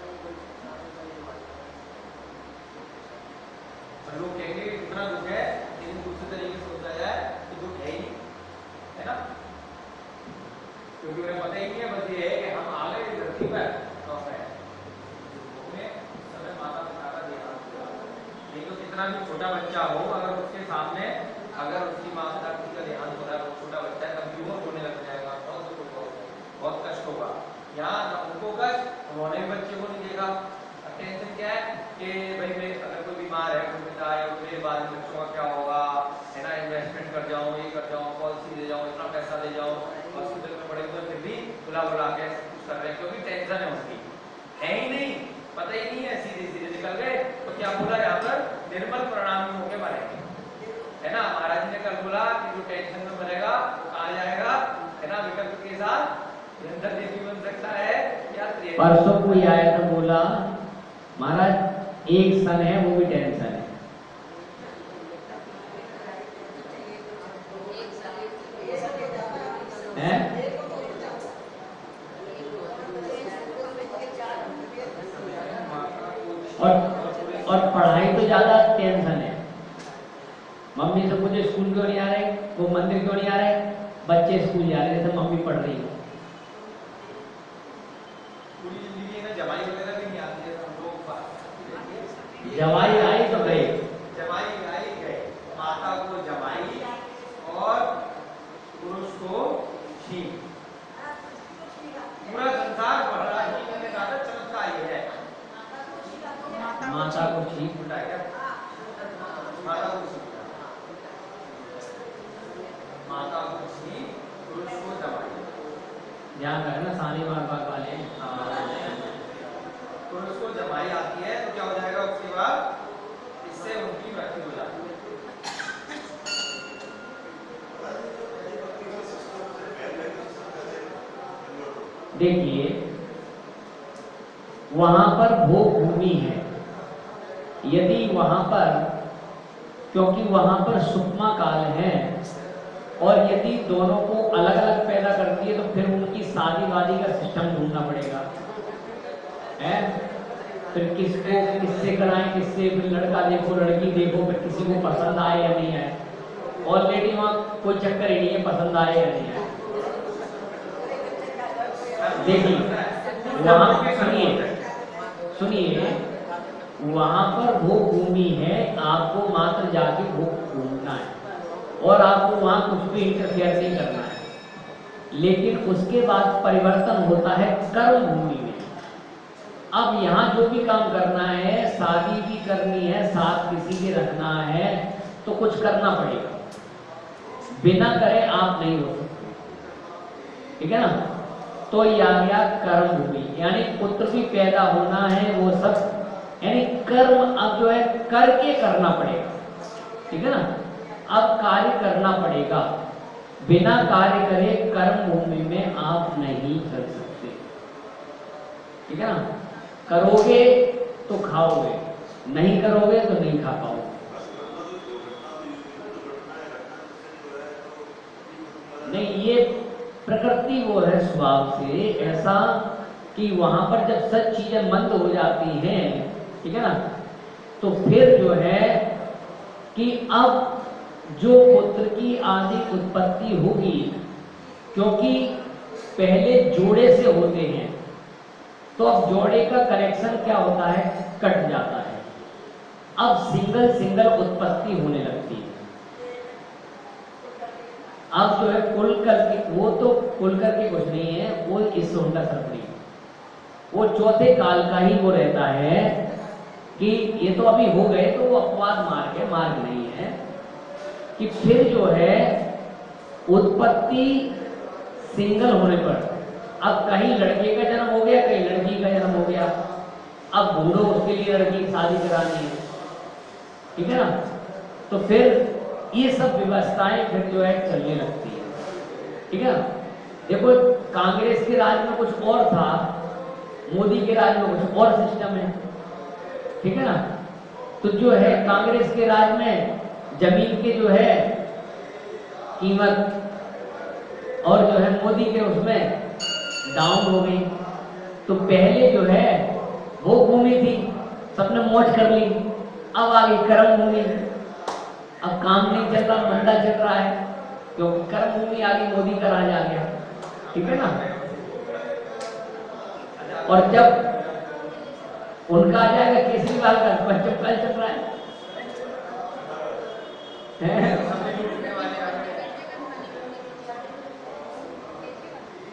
Speaker 3: और लोग कहेंगे कि कितना दुख है, लेकिन दूसरे तरीके से सोचा जाए कि दुख है ही नहीं, है ना, क्योंकि उन्हें पता ही नहीं है, बस ये है कि हम आ गए धरती पर तो समय माता पिता का देहांत हो जाता है। नहीं तो कितना भी छोटा बच्चा हो, अगर उसके सामने अगर उसकी माता पिता का देहांत हो रहा है, वो छोटा बच्चा है, तब भी वो रोने लग जाएगा, बहुत कष्ट होगा। यहाँ उनको कष्ट, उन्होंने भी बच्चे को नहीं देखा। टेंशन क्या है कि भाई मैं अगर कोई बीमार है, कोई पिता है, मेरे बाद में बच्चों का क्या होगा, है ना, इन्वेस्टमेंट कर जाऊँ, ये कर जाऊँ, पॉलिसी दे जाऊँ, इतना पैसा दे जाऊँ, हॉस्पिटल में पड़े हुए, फिर भी बुला के कुछ कर रहे हैं, क्योंकि टेंशन है उनकी, है ही नहीं, पता ही नहीं है, सीधे सीधे निकल गए। तो क्या बोला यहाँ पर, निर्मल परिणामी होके मरेंगे, है ना। महाराज जी ने कल बोला कि जो टेंशन में मरेगा वो कहाँ जाएगा, है ना, विकल्प के साथ निरंतर देवी बन सकता है या
Speaker 2: परसों कोई आया था, बोला महाराज एक सन है वो भी टेंशन है, और पढ़ाई तो ज्यादा टेंशन है। मम्मी से पूछे स्कूल क्यों नहीं आ रहे, वो मंदिर क्यों नहीं आ रहे, बच्चे स्कूल जा रहे जैसे मम्मी पढ़ रही है।
Speaker 3: पूरी जिंदगी में जवाई वगैरह भी नहीं आती है, हम लोग
Speaker 2: जवाई आई तो गई,
Speaker 3: जवाई आई गए, माता को जवाई और पुरुष को छीन। पूरा संसार बढ़ रहा है, मैंने कहा था चमत्कार ये है,
Speaker 2: माता को छीन
Speaker 3: उल्टा क्या, माता को छीन, माता को छीन, पुरुष को जवाई।
Speaker 2: ध्यान रखना, सानी बार वाले
Speaker 3: पुरुष को जमाई आती है तो क्या हो जाएगा, उसके बाद इससे उनकी मृत्यु हो जाती है।
Speaker 2: देखिए वहां पर भोग भूमि है, यदि वहां पर, क्योंकि वहां पर सुषमा काल है, और यदि दोनों को अलग अलग पैदा करती है तो फिर उनकी शादी वादी का सिस्टम ढूंढना पड़ेगा, है फिर किसको किससे कराएं, किससे, फिर लड़का देखो लड़की देखो, फिर किसी को पसंद आए या नहीं आए। ऑलरेडी वहाँ कोई चक्कर ही नहीं है पसंद आए या नहीं आए। देखिए वहाँ सुनिए वहाँ पर वो भूमि है, आपको मात्र जाके वो घूमना है और आपको वहाँ कुछ भी इंटरफेयर नहीं करना है। लेकिन उसके बाद परिवर्तन होता है कर्म भूमि में। अब यहाँ जो भी काम करना है, शादी भी करनी है, साथ किसी के रखना है, तो कुछ करना पड़ेगा। बिना करे आप नहीं हो सकते, ठीक है ना। तो ये आ गया कर्म भूमि, यानी पुत्र भी पैदा होना है, वो सब यानी कर्म अब जो है करके करना पड़ेगा, ठीक है ना। अब कार्य करना पड़ेगा, बिना कार्य करे कर्म भूमि में आप नहीं चल सकते, ठीक है ना। करोगे तो खाओगे, नहीं करोगे तो नहीं खा पाओगे। नहीं, ये प्रकृति वो है स्वभाव से ऐसा कि वहां पर जब सब चीजें मंद हो जाती हैं, ठीक है ना, तो फिर जो है कि अब जो पुत्र की आदि उत्पत्ति होगी, क्योंकि पहले जोड़े से होते हैं, तो अब जोड़े का कनेक्शन क्या होता है, कट जाता है। अब सिंगल सिंगल उत्पत्ति होने लगती है। अब जो है कुल करके, वो तो कुल करके कुछ नहीं है, वो इस होता सर्पणी, वो चौथे काल का ही वो रहता है कि ये तो अभी हो गए, तो वो अपवाद मार्ग है, मार्ग नहीं है कि फिर जो है उत्पत्ति सिंगल होने पर, अब कहीं लड़के का जन्म हो गया, कहीं लड़की का जन्म हो गया, अब ढूंढो उसके लिए लड़की की शादी करानी है, ठीक है ना। तो फिर ये सब व्यवस्थाएं फिर जो है चलने लगती है, ठीक है ना। देखो कांग्रेस के राज में कुछ और था, मोदी के राज में कुछ और सिस्टम है, ठीक है ना। तो जो है कांग्रेस के राज में जमीन के जो है कीमत और जो है मोदी के उसमें डाउन हो गई। तो पहले जो है वो भूमि थी, सबने मौज कर ली, अब आ गई कर्म भूमि। अब काम नहीं चल रहा, मंदा चल रहा है, क्योंकि कर्म भूमि आ गई, मोदी का राज आ गया, ठीक है ना। और जब उनका आ जाएगा केजरीवाल का, पंचम काल चल रहा है।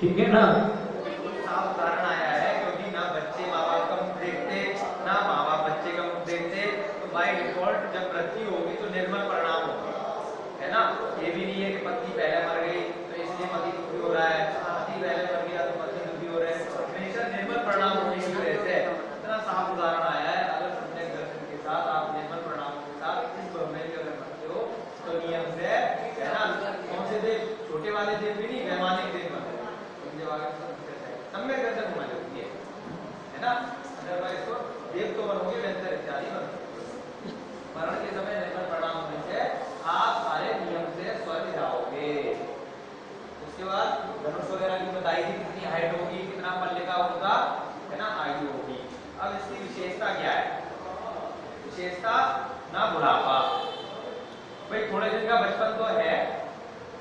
Speaker 2: ठीक है ना।
Speaker 3: साफ उदाहरण आया है, क्योंकि ना बच्चे माँ बाप का मुख देखते, ना माँ बाप बच्चे का मुख देखते, तो बाय डिफॉल्ट जब मृत्यु होगी तो निर्मल परिणाम होगी, है ना। ये भी नहीं है कि पत्नी पहले मर गई तो इसलिए पति दुखी हो रहा है, पति पहले मर गया तो पति दुखी हो रहे हैं, हमेशा निर्मल परिणाम होने की वजह से इतना साफ उदाहरण आया है। अगर सम्यक दर्शन के साथ आप निर्मल परिणाम के साथ इस ब्रह्म में अगर मरते हो तो नियम से, है ना, कौन से देव, छोटे वाले देव भी नहीं, वैमानिक देव मरते, सम्यक दर्शन होना जरूरी है ना। अदरवाइज तो देव तो बनोगे, व्यंतर इत्यादि बनोगे। मरण के समय निर्मल परिणाम होने से आप सारे नियम से स्वर्ग जाओगे। उसके बाद धनुष वगैरह की बताई थी, कितनी हाइट होगी, कितना पल्ले का होगा, है ना, आयु होगी। अब इसकी विशेषता क्या है, विशेषता ना बुढ़ापा, भाई थोड़े दिन का बचपन तो है,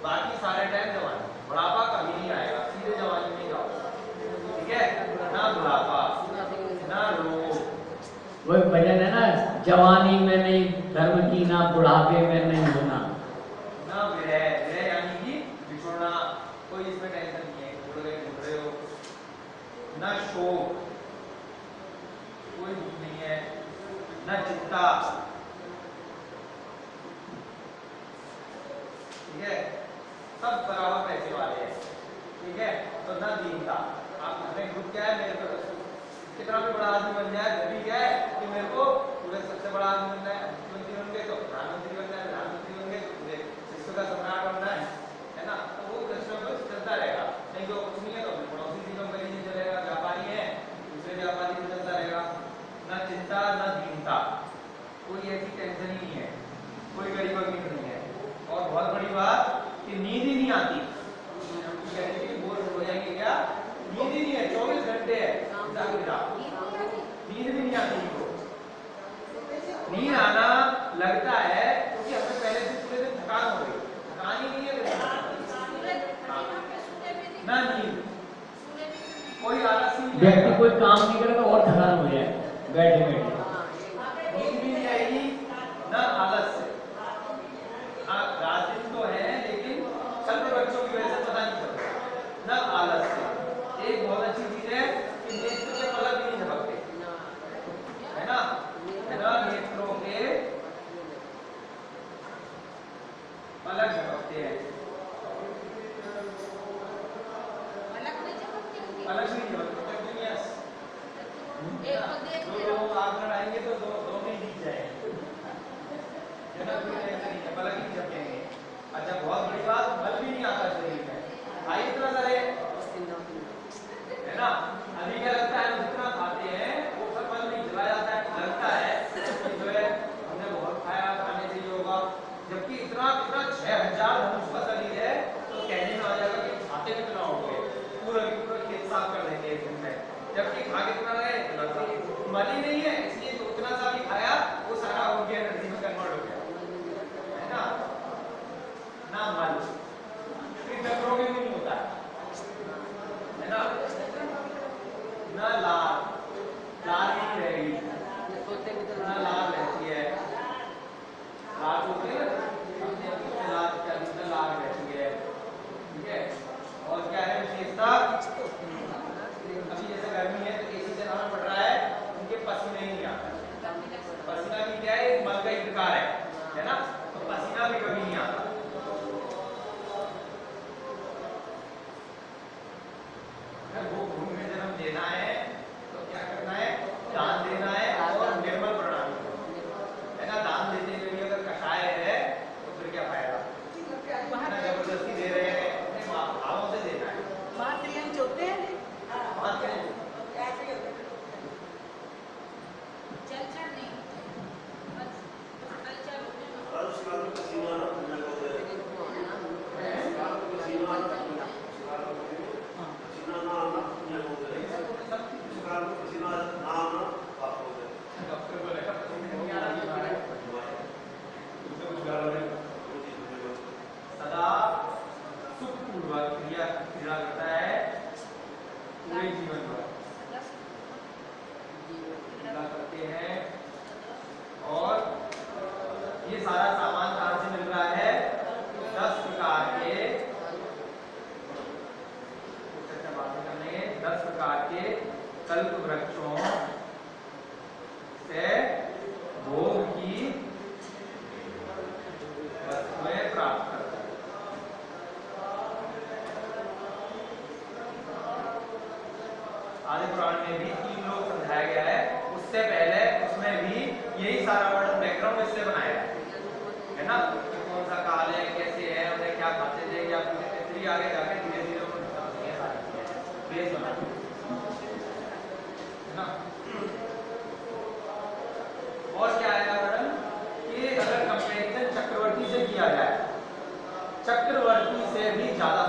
Speaker 3: बाकी सारे टाइम जवानी, बुढ़ापा कभी नहीं आएगा, सीधे जवानी में जाओ, ठीक है ना। बुढ़ापा ना रोग,
Speaker 2: वही भजन है ना, जवानी में नहीं धर्म की, ना बुढ़ापे में नहीं होना,
Speaker 3: ना विरह, विरह यानी कि बिछोड़ना, कोई इसमें टेंशन नहीं है, घूम रहे हो, ना शोक, कोई दुख नहीं है, ना चिंता, ठीक है, सब बराबर पैसे वाले हैं, ठीक है। तो ना दीनता, आप हमें खुद क्या है, मेरे को कितना भी बड़ा आदमी बन जाए, जब भी क्या है कि मेरे को पूरे सबसे बड़ा आदमी बनना है, मुख्यमंत्री बन गए तो प्रधानमंत्री बनना है, प्रधानमंत्री बन गए तो पूरे विश्व का सम्राट बनना है ना। तो वो दृष्टि में चलता रहेगा, नहीं तो कुछ नहीं है तो पड़ोसी की कंपनी नहीं चलेगा, व्यापारी है दूसरे व्यापारी से चलता रहेगा। ना चिंता ना दीनता, कोई ऐसी टेंशन ही नहीं है, कोई गरीब अमीर नहीं है। और बहुत बड़ी बात कि नींद ही नहीं आती, बोर हो जाएंगे क्या, नींद ही नहीं है, 24 घंटे है, नींद भी नहीं आती इनको। नींद आना लगता है क्योंकि हमें पहले से पूरे दिन थकान हो गई, थकान ही नहीं है ना, नींद कोई आलस नहीं,
Speaker 2: व्यक्ति कोई काम नहीं करे तो और थकान हो जाए बैठे बैठे,
Speaker 3: नींद भी नहीं आएगी ना आलस से। रात दिन तो है लेकिन कल बच्चों की वजह से पता नहीं चलता ना आलस से। एक बहुत अच्छी चीज है कि नेत्र के पलक भी नहीं झपकते, है ना, नेत्रों के पलक झपकते हैं, पलक नहीं झपकते। दो लोग आग लड़ाएंगे तो दो में ही जीत जाएंगे, है ना, कोई टेंशन नहीं है, पलक ही झपकेंगे। अच्छा, बहुत बड़ी बात, बल भी नहीं आता शरीर में। आइए इतना सारे, है ना, अभी क्या लगता है जितना खाते हैं वो सब बल नहीं चला जाता है, लगता है कि जो है हमने बहुत खाया, खाने से ही होगा, जबकि इतना 6000 धनुष का शरीर है तो कहने में आ जाएगा कि खाते कितना होंगे, पूरा खेत साफ कर देंगे एक दिन में, जबकि खा कितना रहे मल ही नहीं है, इसलिए जो उतना सा भी खाया वो सारा हो गया, एनर्जी में कन्वर्ट हो गया, है ना मल फिर चक्रों में भी नहीं होता है ना, लाल ही नहीं रहेगी, ना लाल रहती है, लाल होती है लाल, क्या लाल रहती है, ठीक है। और क्या है विशेषता, अभी जैसे गर्मी है तो एसी चलाना पड़ रहा है, उनके पसीने ही नहीं आता, पसीना भी क्या है, मल का ही प्रकार है ना, तो पसीना भी कभी नहीं आता। अगर वो भूमि में जन्म देना है तो क्या करना है, दान देना है और निर्मल प्रणाली, है ना, दान देने के लिए अगर कषाय है तो फिर क्या फायदा, जबरदस्ती दे रहे हैं, अपने भावों से देना है,
Speaker 1: बात क्रियांश होते हैं,
Speaker 3: बात करें सदा सुखपूर्वक क्रिया करता है पूरे जीवन भर करते हैं। और ये सारा सामान कहाँ से मिल रहा है, 10 प्रकार के 10 प्रकार के कल्प वृक्षों से भोग की वस्तुएं प्राप्त करता है। आदि पुराण में भी 3 लोग समझाया गया है, उससे पहले उसमें भी यही सारा वर्णन बैकग्राउंड इससे बनाया है ना, कि कौन सा काल है, कैसे है, उन्हें क्या खाते थे, क्या पीते थे, फिर आगे जाके धीरे धीरे उन्होंने समझ लिया सारी चीजें बेस बना, है ना। और क्या आएगा वर्णन कि अगर कंपैरिजन चक्रवर्ती से किया जाए, चक्रवर्ती से भी ज्यादा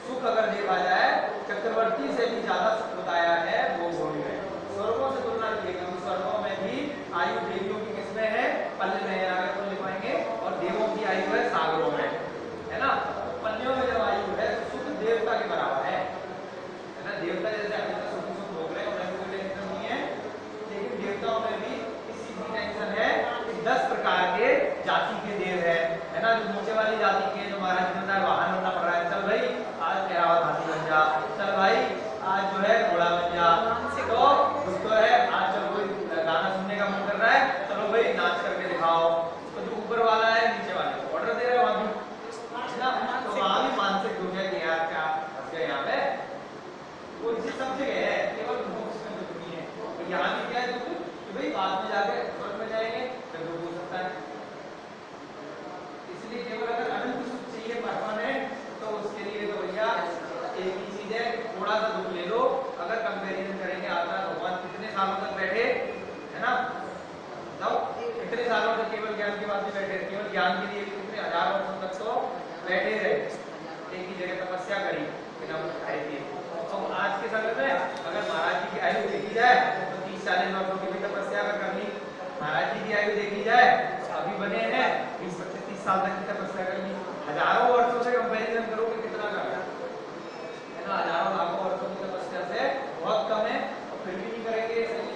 Speaker 3: सुख अगर देखा जाए, चक्रवर्ती से भी ज्यादा सुख बताया है वो भूमि में। स्वर्गों से तुलना की गई, स्वर्गों में भी आयु देवियों की किसमें है, पल्ले में है, आगे तो लिखवाएंगे, और देवों की आयु है सागरों में, है ना। पल्लियों में जब आयु है तो सुख देवता के बराबर है ना, देवता जैसे अभी तक सुख सुख भोग रहे हैं, उन्हें कोई टेंशन नहीं है, लेकिन देवताओं में भी इसी की टेंशन है कि 10 प्रकार के जाति के देव है ना, जो नीचे वाली जाति के, जो महाराज बनता है वाहन बनना पड़ रहा है, चल भाई आज ऐरावत हाथी बन जा, चल भाई आज जो है घोड़ा बन जा, तो उसको है आज जब कोई गाना सुनने का मन कर रहा है, चलो भाई नाच करके दिखाओ, तो जो ऊपर वाला है नीचे वाले को ऑर्डर दे रहा है वहां भी ना, तो वहां भी मानसिक हो गया कि यार क्या फंस गए यहाँ पे, वो इसी सब जगह है, केवल मोक्ष में दुख नहीं है, तो यहाँ भी क्या है दुख कि भाई बाद में जाके स्वर्ग में जाएंगे फिर दुख हो सकता है, इसलिए केवल अगर अनंत सुख चाहिए परमानेंट तो उसके लिए तो भैया एक ही चीज है, थोड़ा सा दुख ले लो। अगर कंपैरिजन करेंगे आपका भगवान कितने सालों तक बैठे, है ना, बताओ कितने सालों तक केवल ज्ञान के बाद भी बैठे, केवल ज्ञान के लिए भी कितने हजारों वर्षों तक तो बैठे रहे, एक ही जगह तपस्या करी बिना कुछ खाए पिए। तो आज के समय में अगर महाराज जी की आयु देखी जाए तो 30-40 वर्षों की भी तपस्या अगर करनी, महाराज जी की आयु देखी जाए तो अभी बने हैं 20-25-30 साल तक की तपस्या करनी, हजारों वर्षों से कंपैरिजन करोगे कितना कम है ना, हजारों लाखों वर्षों की तपस्या से बहुत कम है और फिर भी नहीं करेंगे ऐसे नहीं।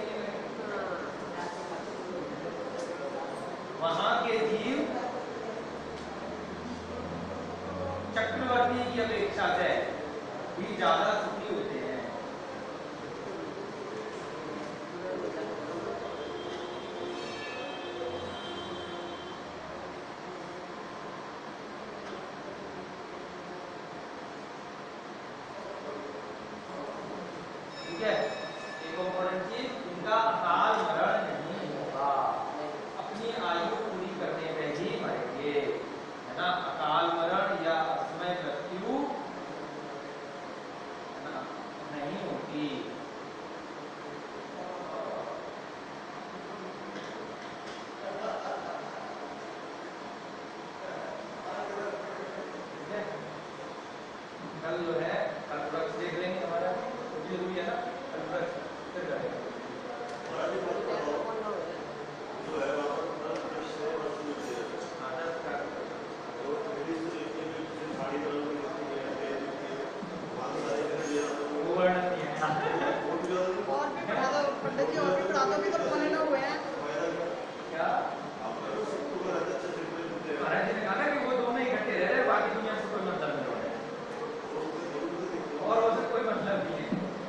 Speaker 3: वहां के जीव चक्रवर्ती की अपेक्षा से भी ज्यादा सुखी होते हैं। ठीक है, एक इम्पोर्टेंट चीज, इनका अकाल मरण नहीं होगा, अपनी आयु पूरी करने में ही मरेंगे, है ना। अकाल मरण या असमय मृत्यु नहीं होती। कल जो है कल वृक्ष देख लेंगे, हमारा जरूरी है ना, कल वृक्ष फिर करेंगे।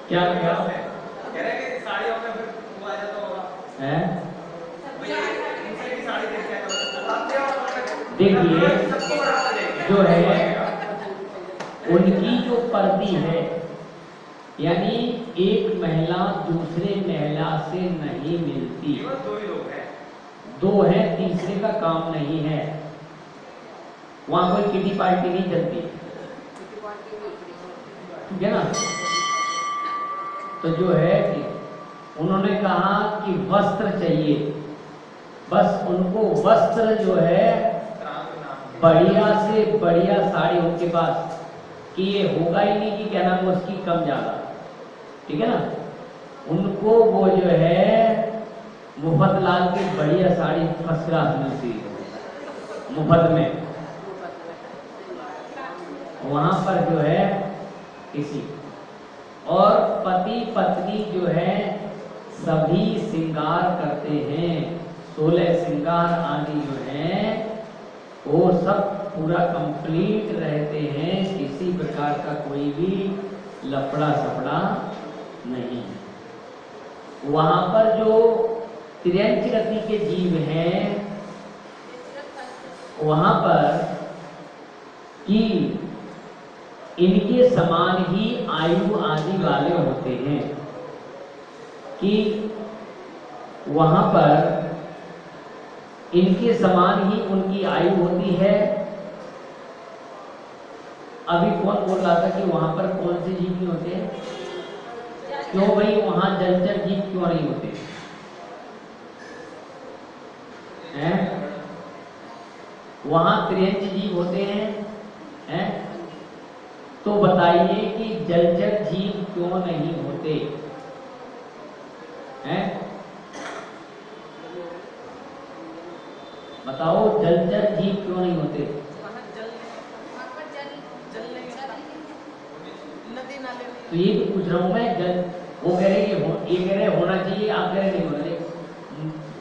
Speaker 2: क्या क्या
Speaker 3: कह रहे कि साड़ियों में फिर वो आ जाता होगा
Speaker 2: है?
Speaker 3: इनसे भी साड़ी देख के
Speaker 2: देखिए जो है उनकी जो पर्दी है, यानी एक महिला दूसरे महिला से नहीं मिलती,
Speaker 3: केवल 2 ही लोग हैं,
Speaker 2: 2 है, तीसरे का काम नहीं है, वहां कोई किटी पार्टी नहीं चलती, ठीक है ना। तो जो है कि उन्होंने कहा कि वस्त्र चाहिए, बस उनको वस्त्र जो है बढ़िया से बढ़िया साड़ी उनके पास, कि ये होगा ही नहीं कि क्या नाम उसकी कम ज्यादा, ठीक है ना। उनको वो जो है मुफ्त लाल की बढ़िया साड़ी फर्स्ट क्लास मिलती है मुफ्त में, वहां पर जो है किसी और पति पत्नी जो है सभी श्रृंगार करते हैं, 16 श्रृंगार आदि जो है वो सब पूरा कंप्लीट रहते हैं, किसी प्रकार का कोई भी लफड़ा सफड़ा नहीं। वहां पर जो त्रियंच गति के जीव हैं वहां पर कि इनके समान ही आयु आदि वाले होते हैं, कि वहां पर इनके समान ही उनकी आयु होती है। अभी कौन बोल रहा था कि वहां पर कौन से जीव नहीं होते? क्यों भाई वहां जलचर जीव क्यों नहीं होते हैं? वहां त्रियंच जीव होते हैं? तो बताइए कि जलचर जीव क्यों नहीं होते हैं? बताओ जलचर जीव क्यों नहीं होते? तो ये तो पूछ रहा हूं मैं, वो कह रहे ये कह रहे होना चाहिए, आप कह रहे नहीं होना चाहिए।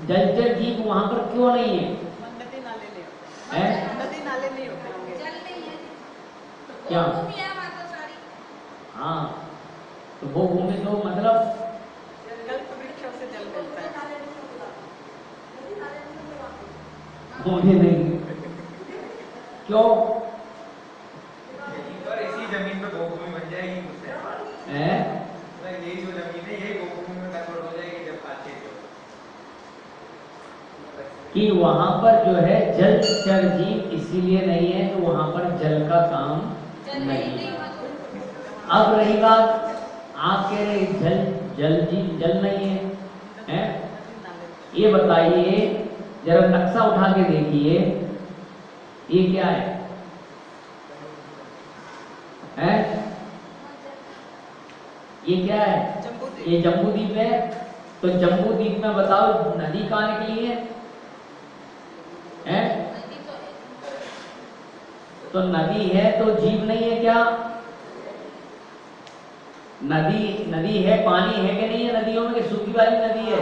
Speaker 2: जलचर जीव वहां पर क्यों नहीं है?
Speaker 1: नदी नाले नहीं
Speaker 2: है?
Speaker 1: नदी नाले नहीं होते होंगे,
Speaker 4: जल नहीं है,
Speaker 2: क्या? हाँ, तो वो भूमि तो मतलब
Speaker 1: कल्प वृक्षों से जल मिलता है।
Speaker 2: भूमि नहीं, क्यों?
Speaker 3: और इसी जमीन पे गोभूमि बन जाएगी मुझसे
Speaker 2: है?
Speaker 3: यही जो जमीन है यही गोभूमि में कन्वर्ट हो जाएगी जब खाते हो।
Speaker 2: कि वहां पर जो है जलचर जीव इसीलिए नहीं है तो वहां पर जल का काम नहीं। अब रही बात, आप कह रहे जल जीव जल नहीं है, ये बताइए जरा नक्शा उठा के देखिए, ये क्या है? ये क्या है?
Speaker 1: जम्बूद्वीप।
Speaker 2: ये जम्बूद्वीप है। तो जम्बूद्वीप में बताओ नदी कहाँ निकली है? हैं? तो नदी है तो जीव नहीं है क्या? नदी है, पानी है कि नहीं है नदियों में, कि सूखी वाली नदी है?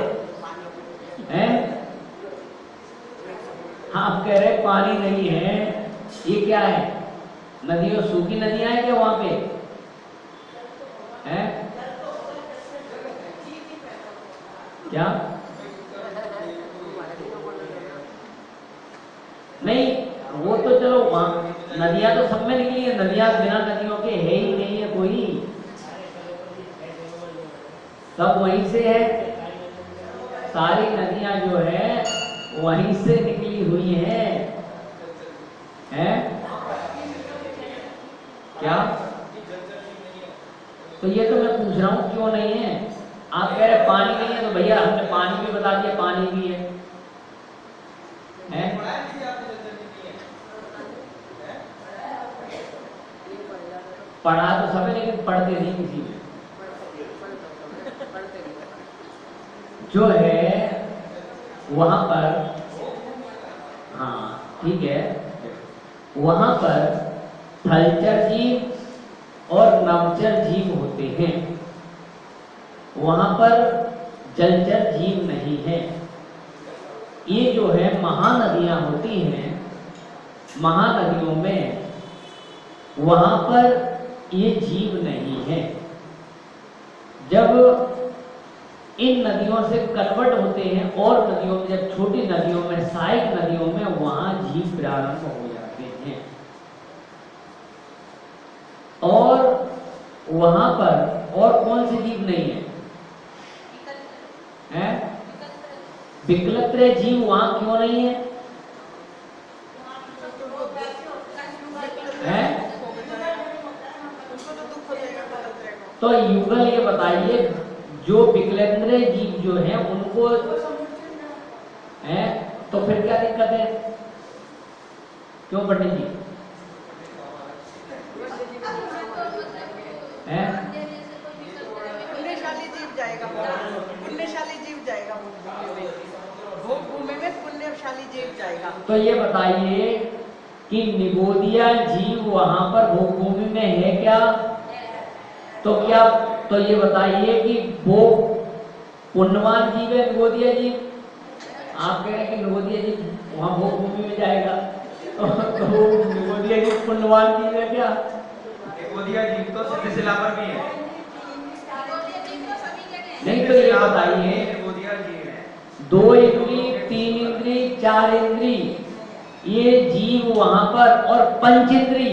Speaker 2: हैं? हाँ, आप कह रहे पानी नहीं है, ये क्या है? नदियों, सूखी नदियां हैं क्या वहां पे? हैं? क्या? नहीं, वो तो चलो वहां नदियां तो सब में निकली है, नदियां बिना नदियों के है ही नहीं है कोई, सब वहीं से है, सारी नदियां जो है वहीं से निकली हुई हैं। हैं? क्या? तो ये तो मैं पूछ रहा हूं क्यों नहीं है? आप कह रहे पानी नहीं है, तो भैया हमने पानी भी बता दिया, पानी भी है। हैं? पढ़ा तो सब है लेकिन पढ़ते नहीं किसी में। जो है वहां पर, हाँ ठीक है, वहां पर थलचर जीव और नवचर जीव होते हैं, वहां पर जलचर जीव नहीं है। ये जो है महानदियां होती हैं, महानदियों में वहां पर ये जीव नहीं है। जब इन नदियों से कन्वर्ट होते हैं और नदियों में, जब छोटी नदियों में, सहायक नदियों में, वहां जीव प्रारंभ हो जाते हैं और वहां पर और कौन से जीव नहीं है? हैं? विकलत्र जीव वहां क्यों नहीं है? हैं? तो युगल ये बताइए, जो विकलेंद्र जीव जो हैं उनको हैं, तो फिर क्या दिक्कत है? क्यों पंडित जी? हैं?
Speaker 1: पुण्यशाली जीव जाएगा, पुण्यशाली जीव जाएगा भोग भूमि में, पुण्यशाली जीव जाएगा।
Speaker 2: तो ये बताइए कि निगोदिया जीव वहां पर भोग भूमि में है क्या? तो क्या, तो ये बताइए कि वो पुण्यवान जीव है निगोदिया जीव? आप कह रहे हैं कि निगोदिया जीव वहां भोग भूमि में जाएगा, तो निगोदिया जीव पुण्यवान जीव है क्या?
Speaker 3: निगोदिया जीव तो सिलसिला पर भी है।
Speaker 2: नहीं, तो ये बताइए,
Speaker 3: निगोदिया जीव है,
Speaker 2: 2 इंद्री, 3 इंद्री, 4 इंद्री, ये जीव वहां पर, और पंचेंद्री,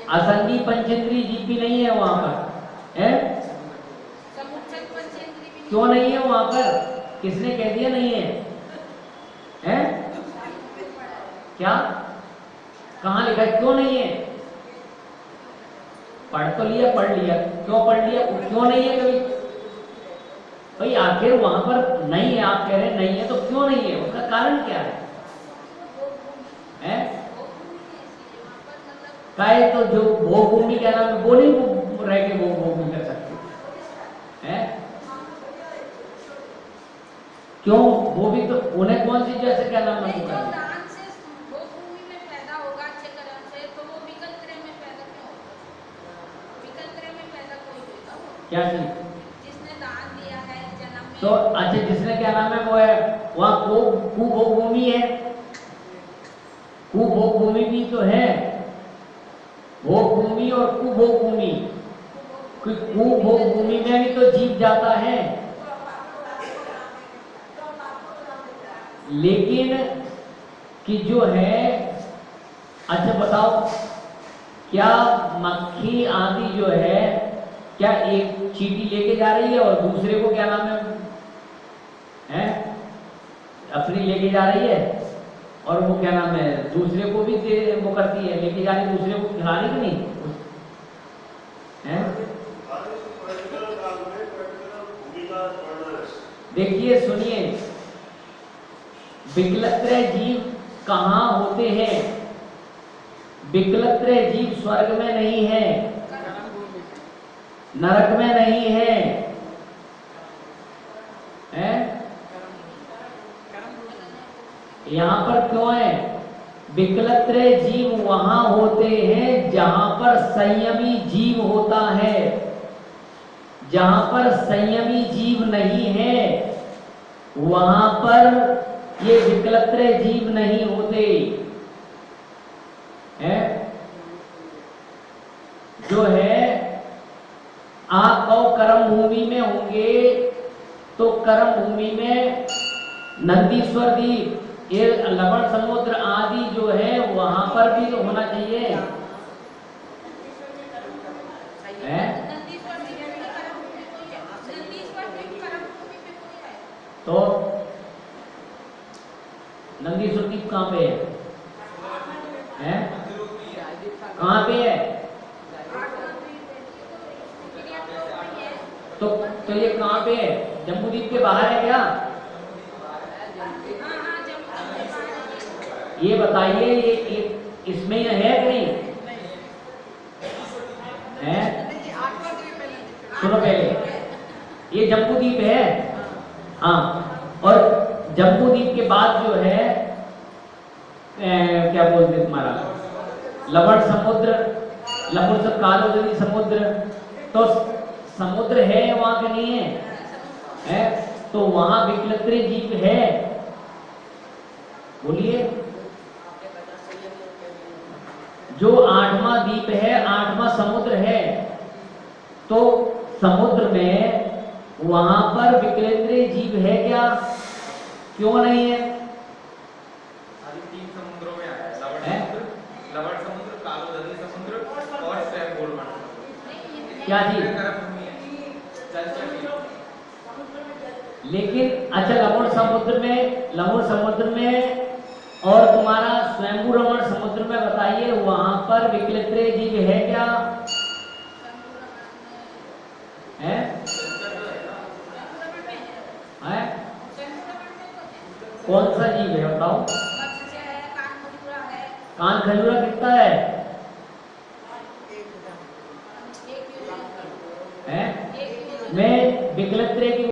Speaker 2: असंगी पंचेंद्री जीव भी नहीं है वहां पर, है? क्यों नहीं है वहां पर? किसने कह दिया नहीं है? हैं? क्या? कहां लिखा है क्यों नहीं है? पढ़ तो लिया, पढ़ लिया, क्यों पढ़ लिया? क्यों नहीं है कभी? भाई आखिर वहां पर नहीं है, आप कह रहे हैं नहीं है, तो क्यों नहीं है? उसका कारण क्या है? हैं? काहे तो जो भोग भूमि क्या नाम है, वो नहीं रह के भोग भूमि कर सकते हैं? क्यों? वो भी तो, उन्हें कौन सी जैसे क्या नाम है, क्या चीज?
Speaker 4: जिसने दान दिया है जन्म में,
Speaker 2: तो अच्छा, जिसने क्या नाम है वो है, वहां कुभोग भूमि है, कुभोग भूमि भी तो है, भोग भूमि और कुभोग भूमि, कुभोग भूमि में भी तो जीव जाता है, लेकिन कि जो है, अच्छा बताओ, क्या मक्खी आदि जो है, क्या एक चींटी लेके जा रही है और दूसरे को क्या नाम है, हैं? अपनी लेके जा रही है, और वो क्या नाम है दूसरे को भी वो करती है, लेके जा रही, दूसरे को खिला रही कि नहीं? हैं? देखिए सुनिए, विकलत्र जीव कहाँ होते हैं? विकलत्र जीव स्वर्ग में नहीं है, नरक में नहीं है, हैं? यहाँ पर क्यों है? विकलत्र जीव वहां होते हैं जहां पर संयमी जीव होता है। जहां पर संयमी जीव नहीं है वहां पर ये विकलत्र जीव नहीं होते हैं। जो है आप और कर्म भूमि में होंगे तो कर्म भूमि में नंदीश्वर द्वीप, ये लवण समुद्र आदि जो है वहां पर भी तो होना चाहिए है?
Speaker 4: नंदीश्वर जी की कर्म भूमि कोई है, नंदीश्वर जी की कर्म भूमि पे कोई है।
Speaker 2: तो नंदीश्वर द्वीप कहाँ पे है? कहाँ पे है? तो ये कहाँ पे है? जम्बूद्वीप के बाहर है क्या? ये बताइए, ये इसमें है कहीं? है? सुनो पहले, ये जम्बूद्वीप है। हाँ, और जम्बूद्वीप के बाद जो है क्या बोलते हैं तुम्हारा लवण समुद्र, लवण सब कालोदरी समुद्र, तो समुद्र है वहां के नहीं है? तो वहां विकलत्री जीव है। बोलिए, जो 8वां द्वीप है, 8वां समुद्र है, तो समुद्र में वहां पर विकलेंद्रीय जीव है क्या? क्यों नहीं है?
Speaker 3: तीन समुद्रों में आता है, लवण समुद्र, कालोदरी समुद्र और स्वयंपूर्ण समुद्र।
Speaker 2: क्या जी? लेकिन अच्छा, लवण समुद्र में और तुम्हारा स्वयंभू रमण समुद्र में बताइए, वहां पर विकलत्रीय जीव है क्या? है? है? कौन सा जीव है बताओ? कान खजूरा कितना है? हैं? मैं विकलत्रीय की